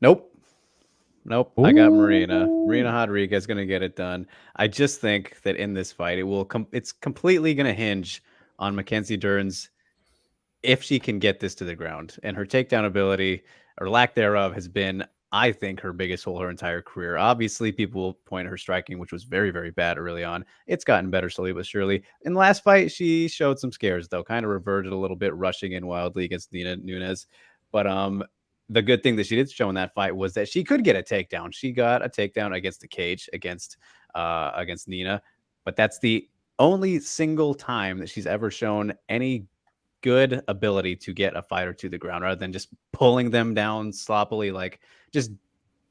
Nope. I got Marina Rodriguez going to get it done. I just think that in this fight, it's completely going to hinge on Mackenzie Dern's, if she can get this to the ground. And her takedown ability, or lack thereof, has been, I think, her biggest hole her entire career. Obviously, people will point at her striking, which was very, very bad early on. It's gotten better slowly but surely. In the last fight, she showed some scares, though. Kind of reverted a little bit, rushing in wildly against Nina Nunes. But the good thing that she did show in that fight was that she could get a takedown. She got a takedown against the cage against Nina. But that's the only single time that she's ever shown any good ability to get a fighter to the ground, rather than just pulling them down sloppily, like just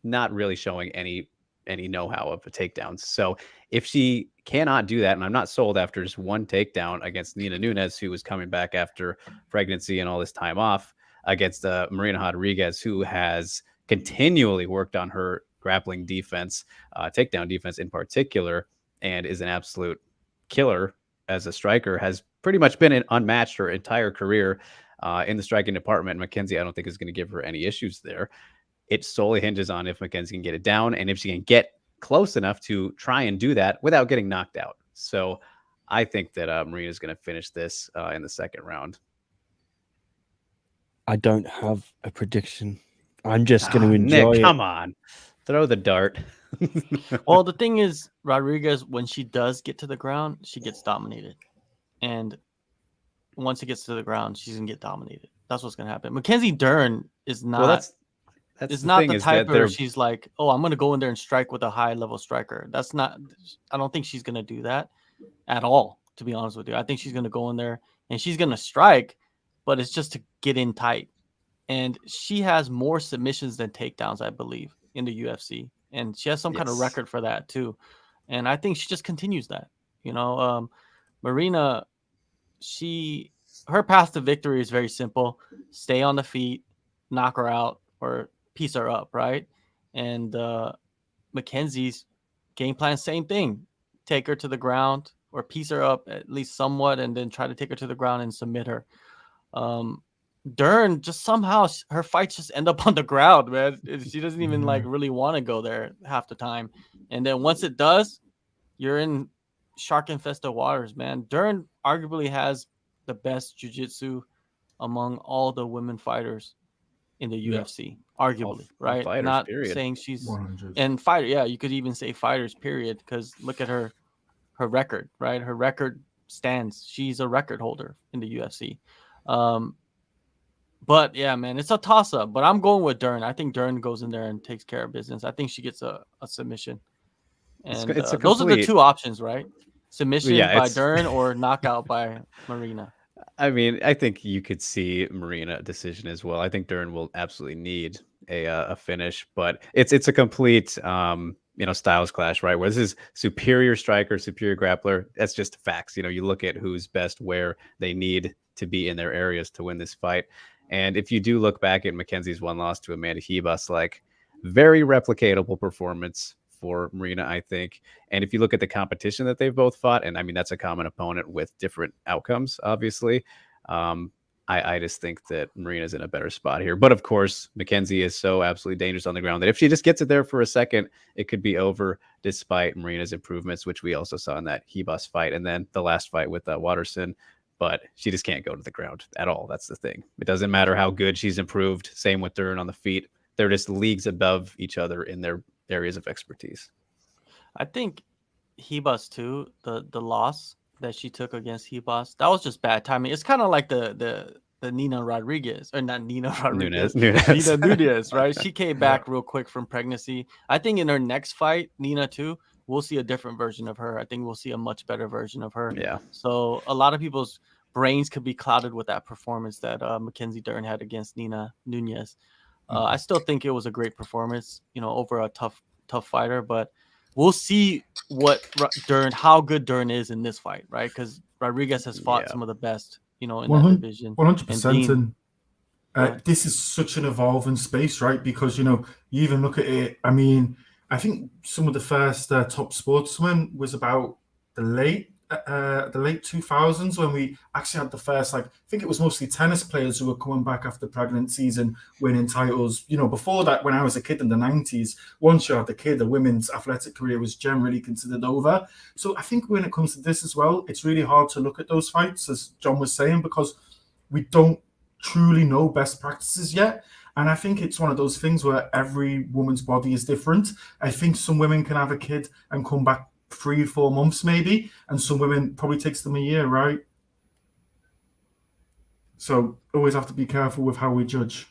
not really showing any know-how of a takedown. So if she cannot do that, and I'm not sold after just one takedown against Nina Nunes, who was coming back after pregnancy and all this time off, against Marina Rodriguez, who has continually worked on her grappling defense, takedown defense in particular, and is an absolute killer as a striker, has pretty much been unmatched her entire career in the striking department. Mackenzie, I don't think, is going to give her any issues there. It solely hinges on if Mackenzie can get it down, and if she can get close enough to try and do that without getting knocked out. So I think that Marina is going to finish this in the second round. I don't have a prediction. I'm just going to enjoy Nick, it. come on. Throw the dart. Well, the thing is, Rodriguez, when she does get to the ground, she gets dominated. And once it gets to the ground, she's going to get dominated. That's what's going to happen. Mackenzie Dern is not, that's the type where she's like, oh, I'm going to go in there and strike with a high-level striker. That's not – I don't think she's going to do that at all, to be honest with you. I think she's going to go in there and she's going to strike, but it's just to get in tight. And she has more submissions than takedowns, I believe, in the UFC. And she has some kind of record for that too. And I think she just continues that. Marina, her path to victory is very simple. Stay on the feet, knock her out, or piece her up, right? And Mackenzie's game plan, same thing. Take her to the ground or piece her up at least somewhat, and then try to take her to the ground and submit her. Dern, just somehow her fights just end up on the ground, man. She doesn't even really want to go there half the time. And then once it does, you're in shark infested waters, man. Dern arguably has the best jiu-jitsu among all the women fighters in the UFC, arguably, right? Fighters, Not period. saying she's 100. and fighter. Yeah, you could even say fighters, period, because look at her record, right? Her record stands. She's a record holder in the UFC. But yeah, man, it's a toss-up. But I'm going with Dern. I think Dern goes in there and takes care of business. I think she gets a submission. And It's a those are the two options, right? Submission by it's- Dern or knockout by Marina. I mean, I think you could see Marina decision as well. I think Dern will absolutely need a finish, but it's a complete styles clash, right? Where this is superior striker, superior grappler. That's just facts. You look at who's best where they need to be in their areas to win this fight. And if you do look back at Mackenzie's one loss to Amanda Hebus, like very replicatable performance, for Marina, I think. And if you look at the competition that they've both fought, and I mean, that's a common opponent with different outcomes, obviously. I just think that Marina's in a better spot here. But of course, Mackenzie is so absolutely dangerous on the ground that if she just gets it there for a second, it could be over despite Marina's improvements, which we also saw in that Hebos fight. And then the last fight with Watterson, but she just can't go to the ground at all. That's the thing. It doesn't matter how good she's improved. Same with Dern on the feet. They're just leagues above each other in their areas of expertise. I think Hebos too, the loss that she took against Hebos, that was just bad timing. It's kind of like the Nina Rodriguez, or not Nina Rodriguez, Nina Nunez, right? She came back real quick from pregnancy. I think in her next fight, Nina too, we'll see a different version of her. I think we'll see a much better version of her. Yeah. So a lot of people's brains could be clouded with that performance that Mackenzie Dern had against Nina Nunez. I still think it was a great performance, over a tough fighter, but we'll see how good Dern is in this fight, right? Because Rodriguez has fought some of the best, in that division. 100%. And this is such an evolving space, right? Because, you even look at it. I mean, I think some of the first top sportsmen was about the late 2000s when we actually had the first, I think it was mostly tennis players who were coming back after pregnancies and winning titles. Before that, when I was a kid in the 90s, once you had the kid, the women's athletic career was generally considered over. So I think when it comes to this as well, it's really hard to look at those fights, as John was saying, because we don't truly know best practices yet. And I think it's one of those things where every woman's body is different. I think some women can have a kid and come back 3-4 months maybe, and some women probably takes them a year, right? So always have to be careful with how we judge.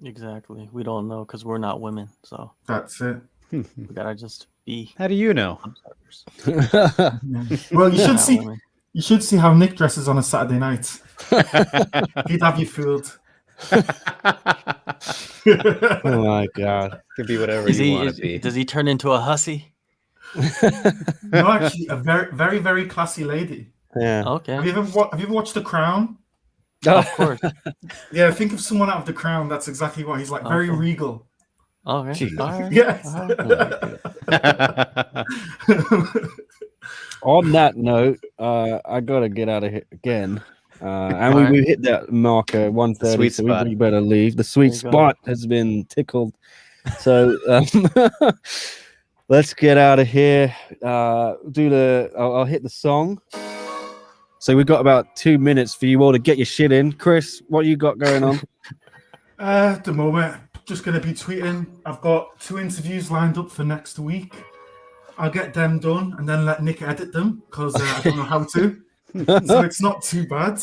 Exactly. We don't know because we're not women, so that's it. We gotta just be. How do you know? Well, you should see how Nick dresses on a Saturday night. He'd have you fooled. Oh my god! Could be whatever you want to be. Does he turn into a hussy? No, actually, a very, very, very classy lady. Yeah. Okay. Have you ever watched The Crown? Of course. Yeah, think of someone out of The Crown. That's exactly what he's like. Very regal. Okay. All right. Yes. On that note, I gotta get out of here again. And we hit that marker 1:30, so we better leave. The sweet spot has been tickled. So let's get out of here. I'll hit the song. So we've got about 2 minutes for you all to get your shit in. Chris, what you got going on? At the moment, just going to be tweeting. I've got 2 interviews lined up for next week. I'll get them done and then let Nick edit them because I don't know how to. So it's not too bad.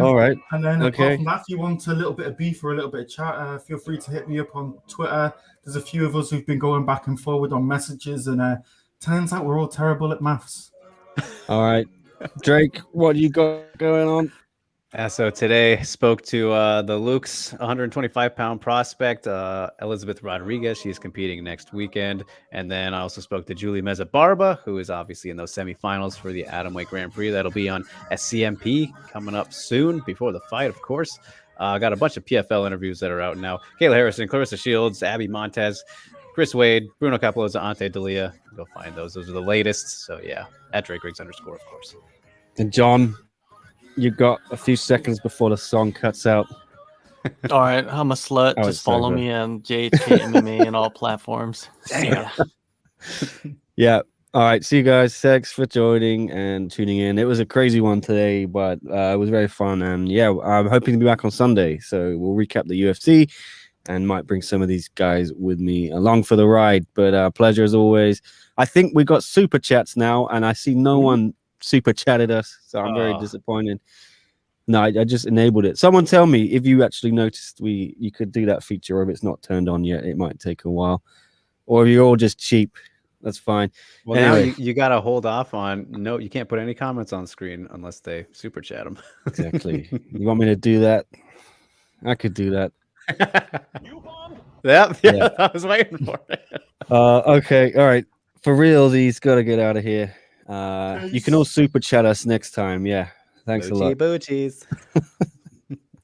All right. And then apart from that, if you want a little bit of beef or a little bit of chat, feel free to hit me up on Twitter. There's a few of us who've been going back and forward on messages, and turns out we're all terrible at maths. All right. Drake, what you got going on? So today spoke to the Luke's 125-pound prospect, Elizabeth Rodriguez. She's competing next weekend. And then I also spoke to Julie Meza-Barba, who is obviously in those semifinals for the Atomweight Grand Prix. That'll be on SCMP coming up soon, before the fight, of course. Got a bunch of PFL interviews that are out now. Kayla Harrison, Clarissa Shields, Abby Montez, Chris Wade, Bruno Capoloza, Ante D'Elia. Go find those. Those are the latest. So, yeah, at @DrakeRiggs_, of course. And John, you got a few seconds before the song cuts out. All right, I'm a slut. Just follow me on JHK MMA on all platforms. Yeah. Yeah. All right. See you guys. Thanks for joining and tuning in. It was a crazy one today, but it was very fun. And yeah, I'm hoping to be back on Sunday. So we'll recap the UFC and might bring some of these guys with me along for the ride. But pleasure as always. I think we got super chats now, and I see no one super chatted us, so I'm very disappointed. No, I just enabled it. Someone tell me if you actually noticed you could do that feature, or if it's not turned on yet. It might take a while, or if you're all just cheap, that's fine. Well, anyway. Now you got to hold off on. No, you can't put any comments on screen unless they super chat them. Exactly. You want me to do that? I could do that. Yeah, I was waiting for it. Okay, all right. For real, these got to get out of here. You can all super chat us next time. Yeah. Thanks a lot. Boochies.